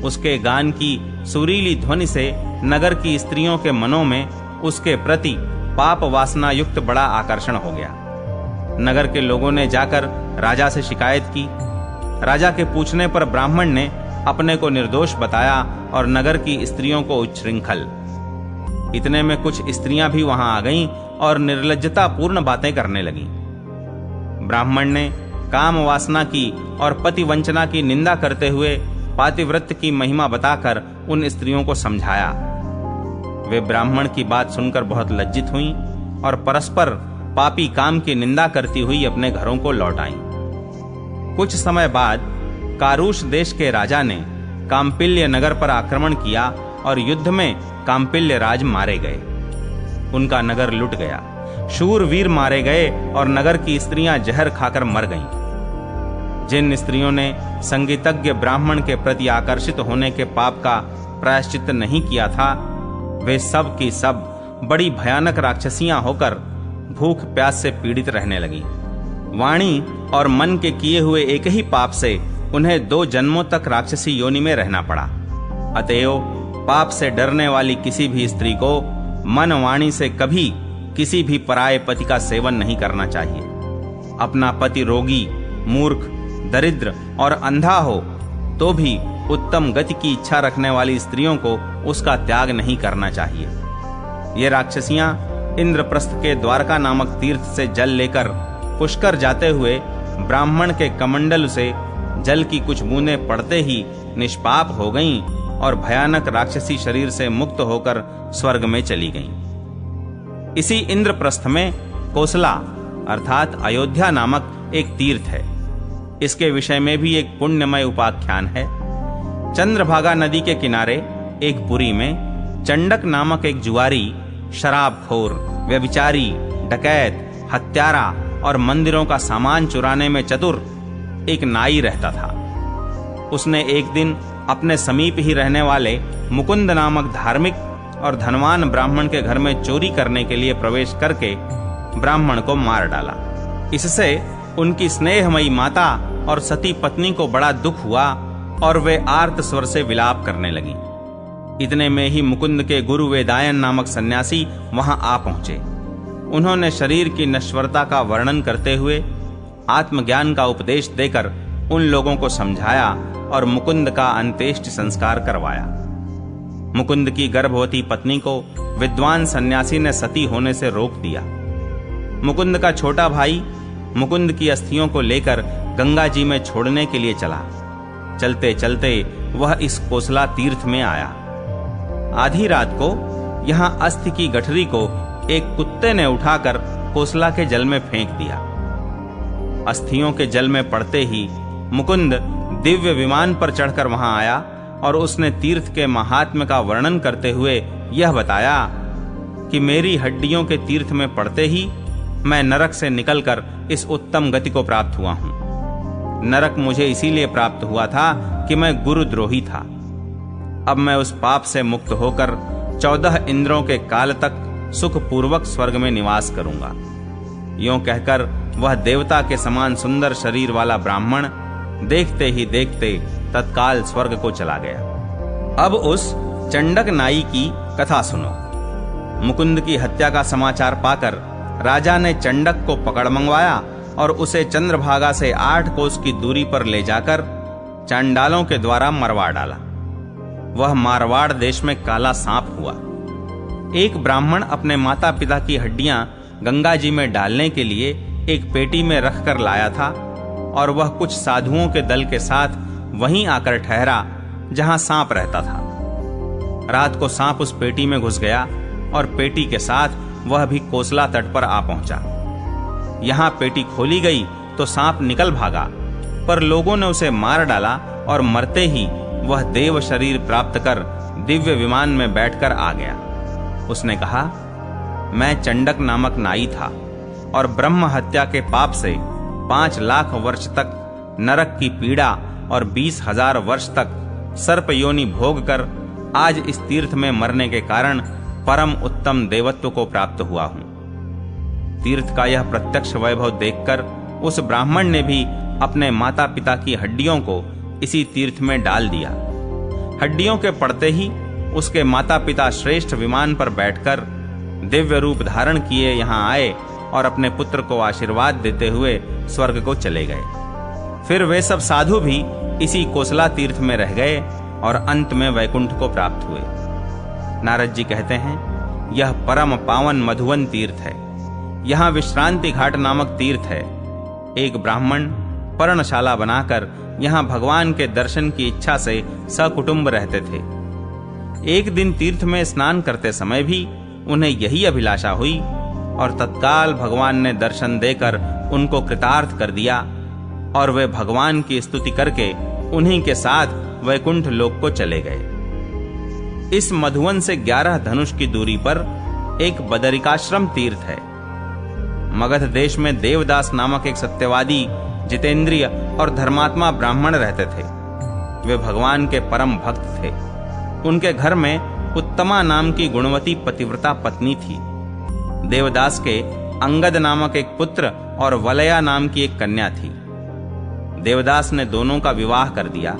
उसके गान की सुरीली ध्वनि से नगर की स्त्रियों के मनों में उसके प्रति पाप वासना युक्त बड़ा आकर्षण हो गया। नगर के लोगों ने जाकर राजा से शिकायत की। राजा के पूछने पर ब्राह्मण ने अपने को निर्दोष बताया और नगर की स्त्रियों को उच्छृंखल। इतने में कुछ स्त्रियां भी वहां आ गईं और निर्लज्जता पूर्ण बातें करने लगीं। ब्राह्मण ने काम वासना की और पति वंचना की निंदा करते हुए पातिव्रत्य की महिमा बताकर उन स्त्रियों को समझाया। वे ब्राह्मण की बात सुनकर बहुत लज्जित हुईं और परस्पर पापी काम की निंदा करती हुई अपने घरों को लौट आईं। कुछ समय बाद कारुष देश के राजा ने कांपिल्य नगर पर आक्रमण किया और युद्ध में कांपिल्य राज मारे गए। उनका नगर लुट गया, शूरवीर मारे गए और नगर की स्त्रियां जहर खाकर मर गईं। जिन स्त्रियों ने संगीतज्ञ ब्राह्मण के प्रति आकर्षित होने के पाप का प्रायश्चित नहीं किया था, वे सब की सब बड़ी भयानक राक्षसियां होकर भूख प्यास से पीड़ित रहने लगीं। वाणी और मन के किए हुए एक ही पाप से उन्हें 2 जन्मों तक राक्षसी योनि में रहना पड़ा। अतएव पाप से डरने वाली किसी भी स्त्री को मन वाणी से कभी किसी भी पराये पति का सेवन नहीं करना चाहिए। अपना पति रोगी, मूर्ख, दरिद्र और अंधा हो तो भी उत्तम गति की इच्छा रखने वाली स्त्रियों को उसका त्याग नहीं करना चाहिए। ये राक्षसियां इंद्रप्रस्थ के द्वारका नामक तीर्थ से जल लेकर पुष्कर जाते हुए ब्राह्मण के कमंडल से जल की कुछ बूंदें पड़ते ही निष्पाप हो गईं और भयानक राक्षसी शरीर से मुक्त होकर स्वर्ग में चली गईं। इसी इंद्रप्रस्थ में कोसला अर्थात अयोध्या नामक एक तीर्थ है। इसके विषय में भी एक पुण्यमय उपाख्यान है। चंद्रभागा नदी के किनारे एक पुरी में चंडक नामक एक जुआरी, शराबखोर, व्यभिचारी, डकैत, हत्यारा और मंदिरों का सामान चुराने में चतुर एक नाई रहता था। उसने एक दिन अपने समीप ही रहने वाले मुकुंद नामक धार्मिक और धनवान ब्राह्मण के घर में चोरी करने के लिए प्रवेश करके ब्राह्मण को मार डाला। इससे उनकी स्नेहमयी माता और सती पत्नी को बड़ा दुख हुआ और वे आर्त स्वर से विलाप करने लगी। इतने में ही मुकुंद के गुरु वेदायन नामक सन्यासी वहां आ पहुंचे। उन्होंने शरीर की नश्वरता का वर्णन करते हुए आत्मज्ञान का उपदेश देकर उन लोगों को समझाया और मुकुंद का अंत्येष्टि संस्कार करवाया। मुकुंद की गर्भवती पत्नी को विद्वान सन्यासी ने सती होने से रोक दिया। मुकुंद का छोटा भाई मुकुंद की अस्थियों को लेकर गंगा जी में छोड़ने के लिए चला। चलते चलते वह इस कोसला तीर्थ में आया। आधी रात को यहां अस्थि की गठरी को एक कुत्ते ने उठाकर कोसला के जल में फेंक दिया। अस्थियों के जल में पड़ते ही मुकुंद दिव्य विमान पर चढ़कर वहां आया और उसने तीर्थ के महात्म्य का वर्णन करते हुए यह बताया कि मेरी हड्डियों के तीर्थ में पड़ते ही मैं नरक से निकलकर इस उत्तम गति को प्राप्त हुआ हूं। नरक मुझे इसीलिए प्राप्त हुआ था कि मैं गुरुद्रोही था। अब मैं उस पाप से मुक्त होकर 14 इंद्रों के काल तक सुखपूर्वक स्वर्ग में निवास करूंगा। यों कहकर वह देवता के समान सुंदर शरीर वाला ब्राह्मण देखते ही देखते तत्काल स्वर्ग को चला गया। अब उस चंडक नाई की कथा सुनो। मुकुंद की हत्या का समाचार पाकर राजा ने चंडक को पकड़ मंगवाया और उसे चंद्रभागा से 8 कोस की दूरी पर ले जाकर चांडालों के द्वारा मरवा डाला। वह मारवाड़ देश में काला सांप हुआ। एक ब्राह्मण अपने माता पिता की हड्डियां गंगा जी में डालने के लिए एक पेटी में रखकर लाया था और वह कुछ साधुओं के दल के साथ वहीं आकर ठहरा जहां सांप रहता था। रात को सांप उस पेटी में घुस गया और पेटी के साथ वह भी कोसला तट पर आ पहुंचा। यहां पेटी खोली गई तो सांप निकल भागा, पर लोगों ने उसे मार डाला और मरते ही वह देव शरीर प्राप्त कर दिव्य विमान में बैठकर आ गया। उसने कहा, मैं चंडक नामक नाई था और ब्रह्म हत्या के पाप से 5 लाख वर्ष तक नरक की पीड़ा और 20,000 वर्ष तक सर्प योनि भोग कर आज इस तीर्थ में मरने के कारण परम उत्तम देवत्व को प्राप्त हुआ हूं। तीर्थ का यह प्रत्यक्ष वैभव देखकर उस ब्राह्मण ने भी अपने माता पिता की हड्डियों को इसी तीर्थ में डाल दिया। हड्डियों के पड़ते ही उसके माता पिता श्रेष्ठ विमान पर बैठकर दिव्य रूप धारण किए यहाँ आए और अपने पुत्र को आशीर्वाद देते हुए स्वर्ग को चले गए। फिर वे सब साधु भी इसी कोसला तीर्थ में रह गए और अंत में वैकुंठ को प्राप्त हुए। नारद जी कहते हैं, यह परम पावन मधुवन तीर्थ है। यहाँ विश्रांति घाट नामक तीर्थ है। एक ब्राह्मण पर्णशाला बनाकर यहाँ भगवान के दर्शन की इच्छा से सकुटुंब रहते थे। एक दिन तीर्थ में स्नान करते समय भी उन्हें यही अभिलाषा हुई और तत्काल भगवान ने दर्शन देकर उनको कृतार्थ कर दिया और वे भगवान की स्तुति करके उन्हीं के साथ वैकुंठ लोक को चले गए। इस मधुवन से 11 धनुष की दूरी पर एक बदरिकाश्रम तीर्थ है। मगध देश में देवदास नामक एक सत्यवादी, जितेंद्रिय और धर्मात्मा ब्राह्मण रहते थे। वे भगवान के परम भक्त थे। उनके घर में उत्तमा नाम की गुणवती पतिव्रता पत्नी थी। देवदास के अंगद नामक एक पुत्र और वलया नाम की एक कन्या थी। देवदास ने दोनों का विवाह कर दिया।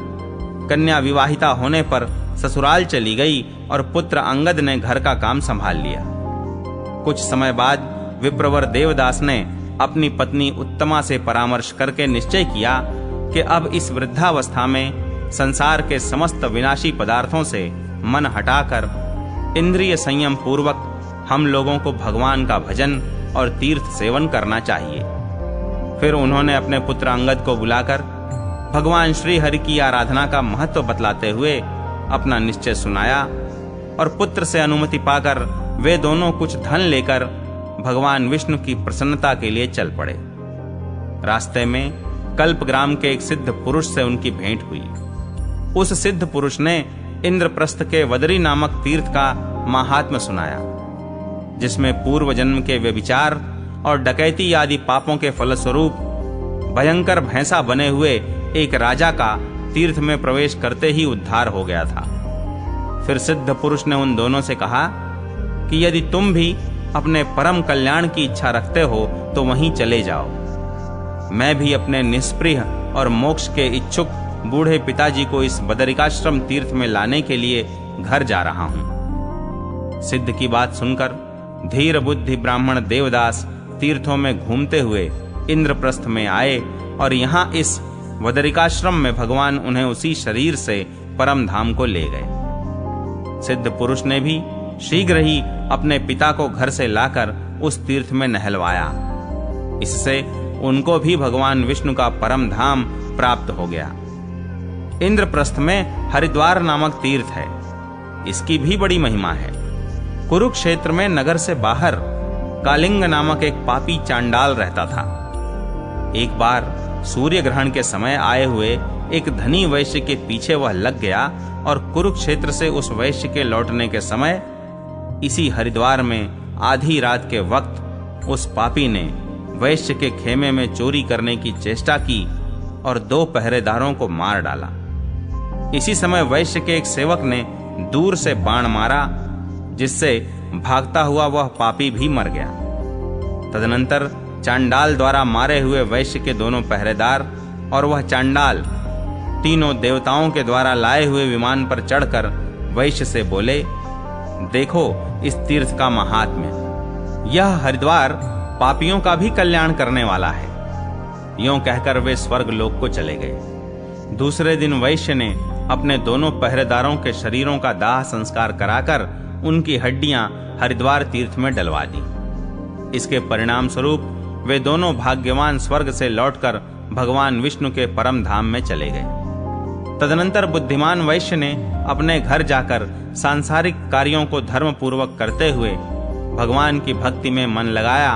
कन्या विवाहिता होने पर ससुराल चली गई और पुत्र अंगद ने घर का काम संभाल लिया। कुछ समय बाद विप्रवर देवदास ने अपनी पत्नी उत्तमा से परामर्श करके निश्चय किया कि अब इस वृद्धावस्था में संसार के समस्त विनाशी पदार्थों से मन हटाकर इंद्रिय संयम पूर्वक हम लोगों को भगवान का भजन और तीर्थ सेवन करना चाहिए। फिर उन्होंने अपने पुत्र अंगद को बुलाकर भगवान श्री हरि की आराधना का महत्व बतलाते हुए अपना निश्चय सुनाया और पुत्र से अनुमति पाकर वे दोनों कुछ धन लेकर भगवान विष्णु की प्रसन्नता के लिए चल पड़े। रास्ते में कल्पग्राम के एक सिद्ध पुरुष से उनकी भेंट हुई। उस सिद्ध पुरुष ने इंद्रप्रस्थ के वदरी नामक तीर्थ का महात्म्य सुनाया, जिसमें पूर्व जन्म के व्यभिचार और डकैती आदि पापों के फलस्वरूप भयंकर भैंसा बने हुए एक राजा का तीर्थ में प्रवेश करते ही उद्धार हो गया था। फिर सिद्ध पुरुष ने उन दोनों से कहा कि यदि तुम भी अपने परम कल्याण की इच्छा रखते हो तो वहीं चले जाओ। मैं भी अपने निष्प्रिय और मोक्ष के इच्छुक बूढ़े पिताजी को इस बदरिकाश्रम तीर्थ में लाने के लिए घर जा रहा हूं। सिद्ध की बात सुनकर धीर बुद्धि ब्राह्मण देवदास तीर्थों में घूमते हुए इंद्रप्रस्थ में आए और यहाँ इस बदरिकाश्रम में भगवान उन्हें उसी शरीर से परम धाम को ले गए। सिद्ध पुरुष ने भी शीघ्र ही अपने पिता को घर से लाकर उस तीर्थ में नहलवाया। इससे उनको भी भगवान विष्णु का परम धाम प्राप्त हो गया। इंद्रप्रस्थ में हरिद्वार नामक तीर्थ है। इसकी भी बड़ी महिमा है। कुरुक्षेत्र में नगर से बाहर कालिंग नामक एक पापी चांडाल रहता था। एक बार सूर्य ग्रहण के समय आए हुए एक धनी वैश्य के पीछे वह लग गया और कुरुक्षेत्र से उस वैश्य के लौटने के समय इसी हरिद्वार में आधी रात के वक्त उस पापी ने वैश्य के खेमे में चोरी करने की चेष्टा की और 2 पहरेदारों को मार डाला। इसी समय वैश्य के एक सेवक ने दूर से बाण मारा, जिससे भागता हुआ वह पापी भी मर गया। तदनंतर चांडाल द्वारा मारे हुए वैश्य के दोनों पहरेदार और वह चांडाल तीनों देवताओं के द्वारा लाए हुए विमान पर चढ़कर वैश्य से बोले, देखो इस तीर्थ का महात्म्य। यह हरिद्वार पापियों का भी कल्याण करने वाला है। यूं कहकर वे स्वर्ग लोक को चले गए। दूसरे दिन वैश्य ने अपने दोनों पहरेदारों के शरीरों का दाह संस्कार कराकर उनकी हड्डियां हरिद्वार तीर्थ में डलवा दी। इसके परिणाम स्वरूप वे दोनों भाग्यवान स्वर्ग से लौटकर भगवान विष्णु के परम धाम में चले गए। तदनंतर बुद्धिमान वैश्य ने अपने घर जाकर सांसारिक कार्यों को धर्म पूर्वक करते हुए भगवान की भक्ति में मन लगाया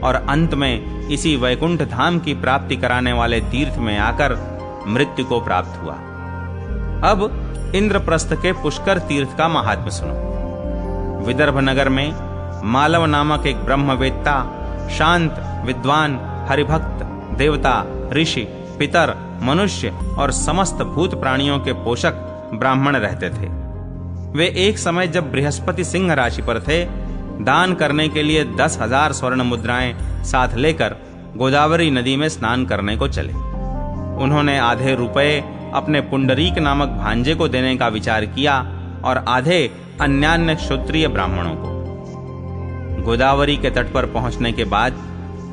और अंत में इसी वैकुंठ धाम की प्राप्ति कराने वाले तीर्थ में आकर मृत्यु को प्राप्त हुआ। अब इंद्रप्रस्थ के पुष्कर तीर्थ का महात्म्य सुनो। विदर्भ नगर में मालव नामक एक ब्रह्मवेत्ता, शांत, विद्वान, हरिभक्त, देवता, ऋषि, पितर, मनुष्य और समस्त भूत प्राणियों के पोषक ब्राह्मण रहते थे। वे एक समय जब बृहस्पति सिंह राशि पर थे, दान करने के लिए 10,000 स्वर्ण मुद्राएं साथ लेकर गोदावरी नदी में स्नान करने को चले। उन्होंने आधे रुपए अपने पुंडरीक नामक भांजे को देने का विचार किया और आधे अन्यान्य क्षत्रिय ब्राह्मणों को। गोदावरी के तट पर पहुंचने के बाद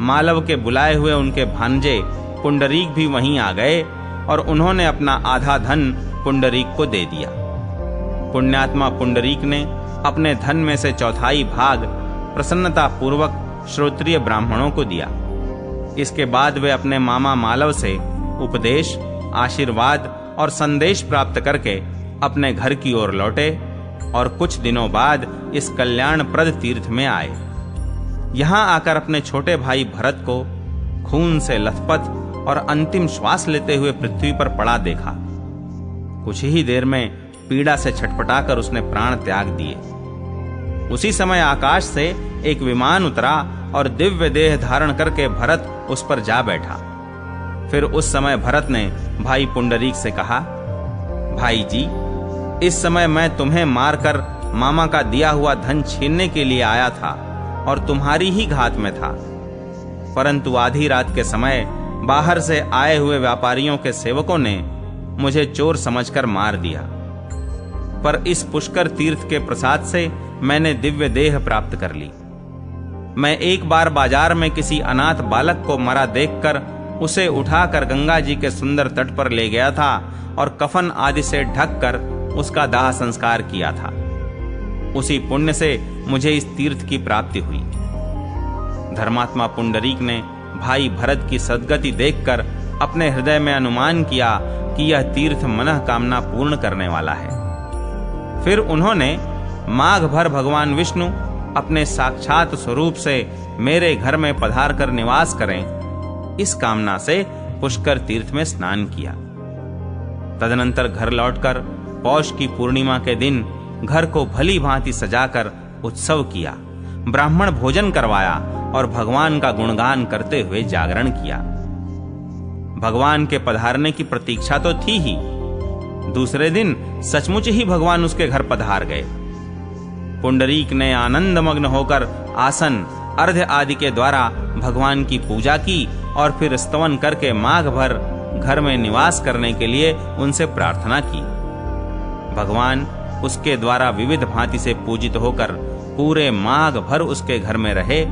मालव के बुलाए हुए उनके भांजे पुंडरीक भी वहीं आ गए और उन्होंने अपना आधा धन पुंडरीक को दे दिया। पुण्यात्मा पुंडरीक ने अपने धन में से चौथाई भाग प्रसन्नता पूर्वक श्रोत्रिय ब्राह्मणों को दिया। इसके बाद वे अपने मामा मालव से उपदेश, आशीर्वाद और संदेश प्राप्त करके अपने घर की ओर लौटे और कुछ दिनों बाद इस कल्याणप्रद तीर्थ में आए। यहाँ आकर अपने छोटे भाई भरत को खून से लथपथ और अंतिम श्वास लेते हुए पृथ्वी पर पड़ा देखा। कुछ ही देर में पीड़ा से छटपटाकर उसने प्राण त्याग दिए। उसी समय आकाश से एक विमान उतरा और दिव्य देह धारण करके भरत उस पर जा बैठा। फिर उस समय भरत ने भाई पुंडरीक से कहा, भाई जी, इस समय मैं तुम्हें मारकर मामा का दिया हुआ धन छीनने के लिए आया था और तुम्हारी ही घात में था, परंतु आधी रात के समय बाहर से आए हुए व्यापारियों के सेवकों ने मुझे चोर समझकर मार दिया। पर इस पुष्कर तीर्थ के प्रसाद से मैंने दिव्य देह प्राप्त कर ली। मैं एक बार बाजार में किसी अनाथ बालक को मरा देखकर उसे उठाकर गंगा जी के सुंदर तट पर ले गया था और कफन आदि से ढककर उसका दाह संस्कार किया था। उसी पुण्य से मुझे इस तीर्थ की प्राप्ति हुई। धर्मात्मा पुंडरीक ने भाई भरत की सद्गति देखकर अपने हृदय में अनुमान किया कि यह तीर्थ मनः कामना पूर्ण करने वाला है। फिर उन्होंने माघ भर भगवान विष्णु अपने साक्षात स्वरूप से मेरे घर में पधार कर निवास करें, इस कामना से पुष्कर तीर्थ में स्नान किया। तदनंतर घर लौटकर पौष की पूर्णिमा के दिन घर को भली भांति सजाकर उत्सव किया, ब्राह्मण भोजन करवाया और भगवान का गुणगान करते हुए जागरण किया। भगवान के पधारने की प्रतीक्षा तो थी ही, दूसरे दिन सचमुच ही भगवान उसके घर पधार गए। पुंडरीक ने आनंदमग्न होकर आसन, अर्घ्य आदि के द्वारा भगवान की पूजा की और फिर स्तवन करके माघ भर घर में निवास करने के लिए उनसे प्रार्थना की। भगवान उसके द्वारा विविध भांति से पूजित होकर पूरे माघ भर उसके घर में रहे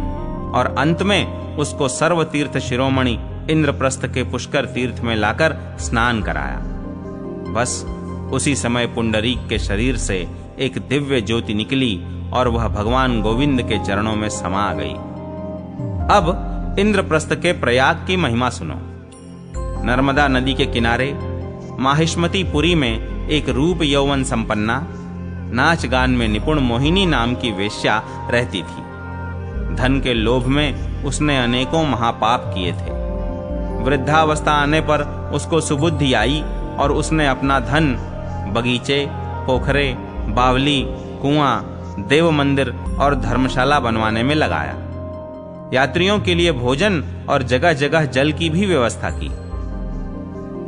और अंत में उसको सर्वतीर्थ शिरोमणि इंद्रप्रस्थ के पुष्कर तीर्थ में लाकर स्नान कराया। बस उसी समय पुंडरीक के शरीर से एक दिव्य ज्योति निकली और वह भगवान गोविंद के चरणों में समा गई। अब इंद्रप्रस्थ के प्रयाग की महिमा सुनो। नर्मदा नदी के किनारे माहिष्मतीपुरी में एक रूप यौवन संपन्ना, नाच गान में निपुण मोहिनी नाम की वेश्या रहती थी। धन के लोभ में उसने अनेकों महापाप किए थे। वृद्धावस्था आने पर उसको सुबुद्धि आई और उसने अपना धन बगीचे, पोखरे, बावली, कुआं, देव मंदिर और धर्मशाला बनवाने में लगाया। यात्रियों के लिए भोजन और जगह जगह जल की भी व्यवस्था की।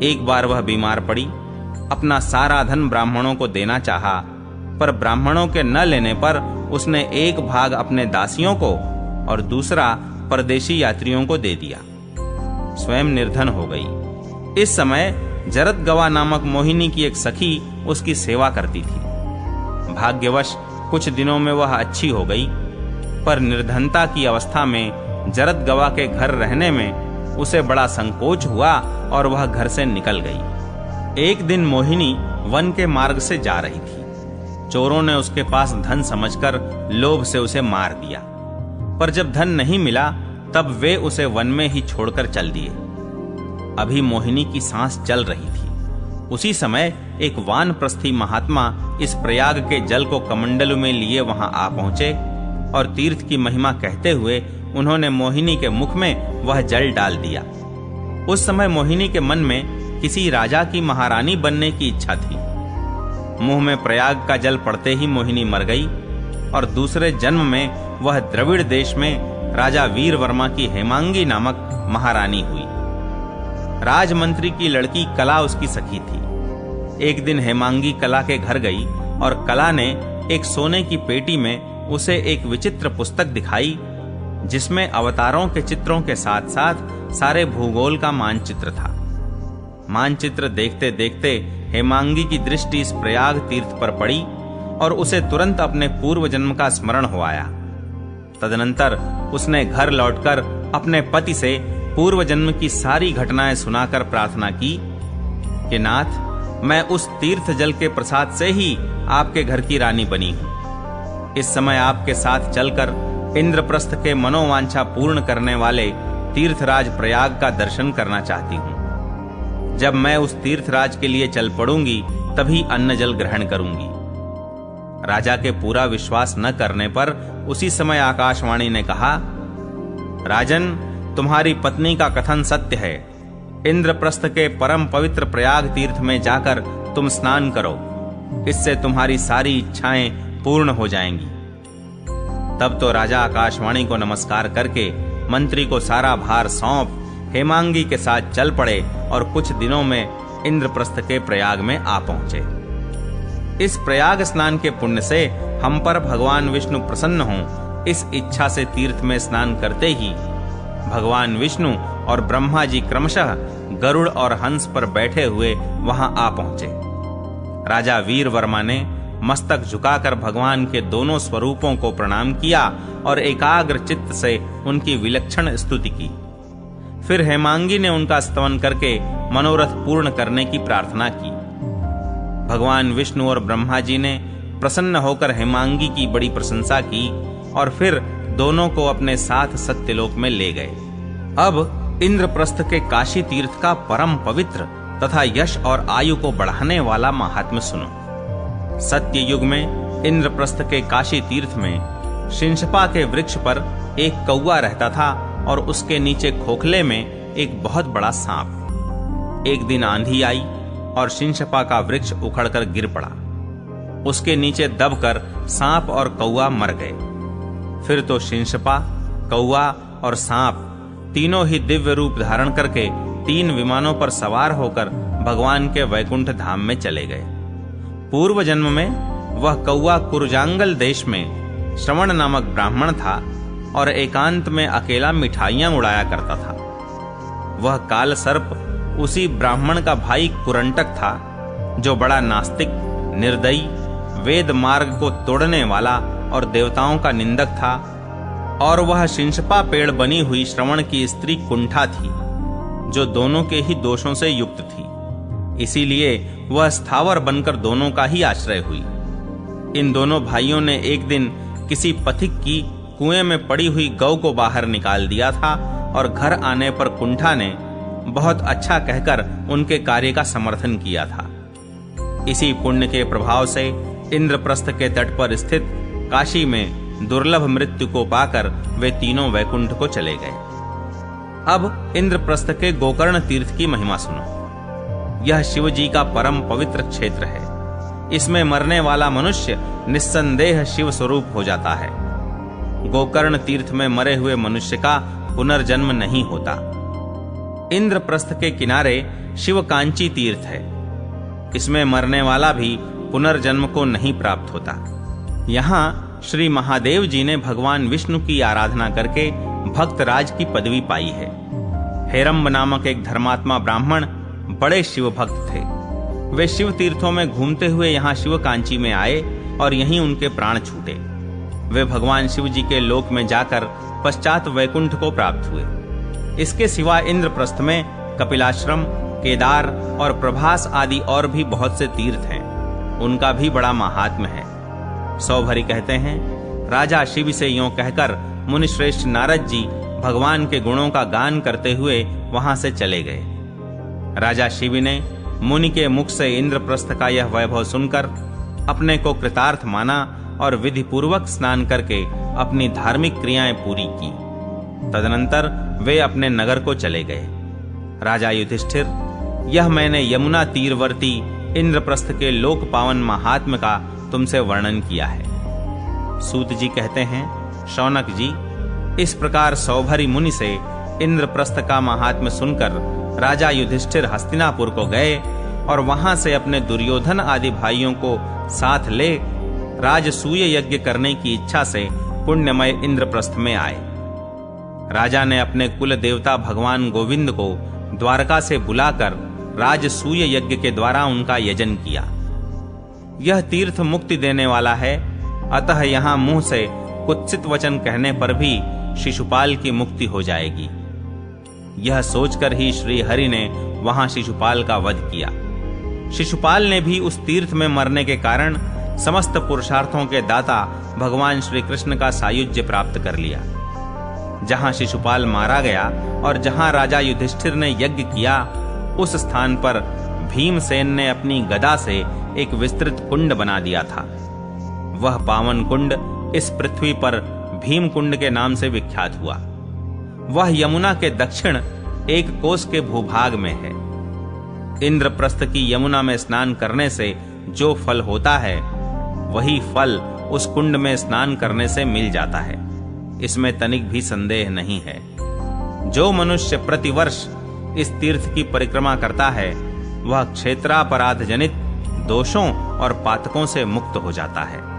एक बार वह बीमार पड़ी, अपना सारा धन ब्राह्मणों को देना चाहा, पर ब्राह्मणों के न लेने पर उसने एक भाग अपने दासियों को और दूसरा परदेशी यात्रियों को दे दिया। स्वयं निर्धन हो गई। इस समय जरदगवा नामक मोहिनी की एक सखी उसकी सेवा करती थी। भाग्यवश कुछ दिनों में वह अच्छी हो गई, पर निर्धनता की अवस्था में जरदगवा के घर रहने में उसे बड़ा संकोच हुआ और वह घर से निकल गई। एक दिन मोहिनी वन के मार्ग से जा रही थी। चोरों ने उसके पास धन समझकर लोभ से उसे मार दिया, पर जब धन नहीं मिला तब वे उसे वन में ही छोड़कर चल दिए। अभी मोहिनी की सांस चल रही थी। उसी समय एक वानप्रस्थी महात्मा इस प्रयाग के जल को कमंडलू में लिए वहां आ पहुंचे और तीर्थ की महिमा कहते हुए उन्होंने मोहिनी के मुख में वह जल डाल दिया। उस समय मोहिनी के मन में किसी राजा की महारानी बनने की इच्छा थी। मुंह में प्रयाग का जल पड़ते ही मोहिनी मर गई और दूसरे जन्म में वह द्रविड़ देश में राजा वीर वर्मा की हेमांगी नामक महारानी हुई। राजमंत्री की लड़की कला उसकी सखी थी। एक दिन हेमांगी कला के घर गई और कला ने एक सोने की पेटी में उसे एक विचित्र पुस्तक दिखाई जिसमें अवतारों के चित्रों के साथ साथ सारे भूगोल का मानचित्र था। मानचित्र देखते देखते हेमांगी की दृष्टि इस प्रयाग तीर्थ पर पड़ी और उसे तुरंत अपने पूर्व जन्म का स्मरण हो आया। तदनंतर उसने घर लौटकर अपने पति से पूर्व जन्म की सारी घटनाएं सुनाकर प्रार्थना की कि नाथ, मैं उस तीर्थ जल के प्रसाद से ही आपके घर की रानी बनी हूं। इस समय आपके साथ चलकर इंद्रप्रस्थ के मनोवांछा पूर्ण करने वाले तीर्थराज प्रयाग का दर्शन करना चाहती हूं। जब मैं उस तीर्थराज के लिए चल पड़ूंगी तभी अन्न जल ग्रहण करूंगी। राजा के पूरा विश्वास न करने पर उसी समय आकाशवाणी ने कहा, राजन, तुम्हारी पत्नी का कथन सत्य है। इंद्रप्रस्थ के परम पवित्र प्रयाग तीर्थ में जाकर तुम स्नान करो, इससे तुम्हारी सारी इच्छाएं पूर्ण हो जाएंगी। तब तो राजा आकाशवाणी को नमस्कार करके मंत्री को सारा भार सौंप हेमांगी के साथ चल पड़े और कुछ दिनों में इंद्रप्रस्थ के प्रयाग में आ पहुंचे। इस प्रयाग स्नान के पुण्य से हम पर भगवान विष्णु प्रसन्न हों, इस इच्छा से तीर्थ में स्नान करते ही भगवान विष्णु और ब्रह्मा जी क्रमशः गरुड़ और हंस पर बैठे हुए वहां आ पहुंचे। राजा वीर वर्मा ने मस्तक झुकाकर भगवान के दोनों स्वरूपों को प्रणाम किया और एकाग्र चित्त से उनकी विलक्षण स्तुति की। फिर हेमांगी ने उनका स्तवन करके मनोरथ पूर्ण करने की प्रार्थना की। भगवान विष्णु और ब्रह्मा जी ने प्रसन्न होकर हेमांगी की बड़ी प्रशंसा की और फिर दोनों को अपने साथ सत्यलोक में ले गए। अब इंद्रप्रस्थ के काशी तीर्थ का परम पवित्र तथा यश और आयु को बढ़ाने वाला महात्म्य सुनो। सत्य युग में इंद्रप्रस्थ के काशी तीर्थ में शिंशपा के वृक्ष पर एक कौवा रहता था और उसके नीचे खोखले में एक बहुत बड़ा सांप। एक दिन आंधी आई और शिंशपा का वृक्ष उखड़कर गिर पड़ा। उसके नीचे दबकर सांप और कौवा मर गए। फिर तो शिंशपा, कौवा और सांप तीनों ही दिव्य रूप धारण करके 3 विमानों पर सवार होकर भगवान के वैकुंठ धाम में चले गए। पूर्व जन्म में वह कौवा कुरजांगल देश में श्रवण नामक ब्राह्मण था और एकांत में अकेला मिठाइयां उड़ाया करता था। वह काल सर्प उसी ब्राह्मण का भाई कुरंटक था, जो बड़ा नास्तिक, निर्दयी, वेद मार्ग को तोड़ने वाला और देवताओं का निंदक था। और वह शिंशपा पेड़ बनी हुई श्रवण की स्त्री कुंठा थी, जो दोनों के ही दोषों से युक्त थी। इसीलिए वह स्थावर बनकर दोनों का ही आश्रय हुई। इन दोनों भाइयों ने एक दिन किसी पथिक की कुएं में पड़ी हुई गौ को बाहर निकाल दिया था और घर आने पर कुंठा ने बहुत अच्छा कहकर उनके कार्य का समर्थन किया था। इसी पुण्य के प्रभाव से इंद्रप्रस्थ के तट पर स्थित काशी में दुर्लभ मृत्यु को पाकर वे तीनों वैकुंठ को चले गए। अब इंद्रप्रस्थ के गोकर्ण तीर्थ की महिमा सुनो। यह शिव जी का परम पवित्र क्षेत्र है। इसमें मरने वाला मनुष्य निस्संदेह शिव स्वरूप हो जाता है। गोकर्ण तीर्थ में मरे हुए मनुष्य का पुनर्जन्म नहीं होता। इंद्रप्रस्थ के किनारे शिवकांची तीर्थ है। इसमें मरने वाला भी पुनर्जन्म को नहीं प्राप्त होता। यहाँ श्री महादेव जी ने भगवान विष्णु की आराधना करके भक्तराज की पदवी पाई है। हेरंब नामक एक धर्मात्मा ब्राह्मण बड़े शिव भक्त थे। वे शिव तीर्थों में घूमते हुए यहाँ शिवकांची में आए और यहीं उनके प्राण छूटे। वे भगवान शिव जी के लोक में जाकर पश्चात वैकुंठ को प्राप्त हुए। इसके सिवा इंद्रप्रस्थ में कपिलाश्रम, केदार और प्रभास आदि और भी बहुत से तीर्थ हैं। उनका भी बड़ा महात्म्य है। सौभरी कहते हैं, राजा शिव से यूं कहकर मुनिश्रेष्ठ नारद जी भगवान के गुणों का गान करते हुए वहां से चले गए। राजा शिव ने मुनि के मुख से इंद्रप्रस्थ का यह वैभव सुनकर अपने को कृतार्थ माना और विधि पूर्वक स्नान करके अपनी धार्मिक क्रियाएं पूरी की। तदनंतर वे अपने नगर को चले गए। राजा युधिष्ठिर, यह मैंने यमुना तीरवर्ती इंद्रप्रस्थ के लोक पावन महात्म्य का तुमसे वर्णन किया है। सूत जी कहते हैं, शौनक जी, इस प्रकार सौभरी मुनि से इंद्रप्रस्थ का महात्म्य सुनकर राजा युधिष्ठिर हस्तिनापुर को गए और वहां से अपने दुर्योधन आदि भाइयों को साथ ले राजसूय यज्ञ करने की इच्छा से पुण्यमय इंद्रप्रस्थ में आए। राजा ने अपने कुल देवता भगवान गोविंद को द्वारका से बुलाकर राजसूय यज्ञ के द्वारा उनका यजन किया। यह तीर्थ मुक्ति देने वाला है, अतः यहाँ मुंह से कुत्सित वचन कहने पर भी शिशुपाल की मुक्ति हो जाएगी। यह सोचकर ही श्री हरि ने वहां शिशुपाल का वध किया। शिशुपाल ने भी उस तीर्थ में मरने के कारण समस्त पुरुषार्थों के दाता भगवान श्री कृष्ण का सायुज्य प्राप्त कर लिया। जहां शिशुपाल मारा गया और जहां राजा युधिष्ठिर ने यज्ञ किया, उस स्थान पर भीमसेन ने अपनी गदा से एक विस्तृत कुंड बना दिया था। वह पावन कुंड इस पृथ्वी पर भीम कुंड के नाम से विख्यात हुआ। वह यमुना के दक्षिण एक कोस के भूभाग में है। इंद्रप्रस्थ की यमुना में स्नान करने से जो फल होता है, वही फल उस कुंड में स्नान करने से मिल जाता है। इसमें तनिक भी संदेह नहीं है। जो मनुष्य प्रतिवर्ष इस तीर्थ की परिक्रमा करता है, वह क्षेत्रापराध जनित दोषों और पातकों से मुक्त हो जाता है।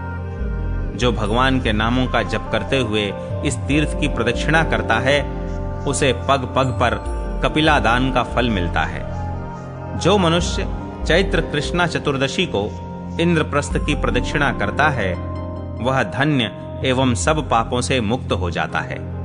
जो भगवान के नामों का जप करते हुए इस तीर्थ की प्रदक्षिणा करता है, उसे पग पग पर कपिला दान का फल मिलता है। जो मनुष्य चैत्र कृष्णा चतुर्दशी को इंद्रप्रस्थ की प्रदक्षिणा करता है, वह धन्य एवं सब पापों से मुक्त हो जाता है।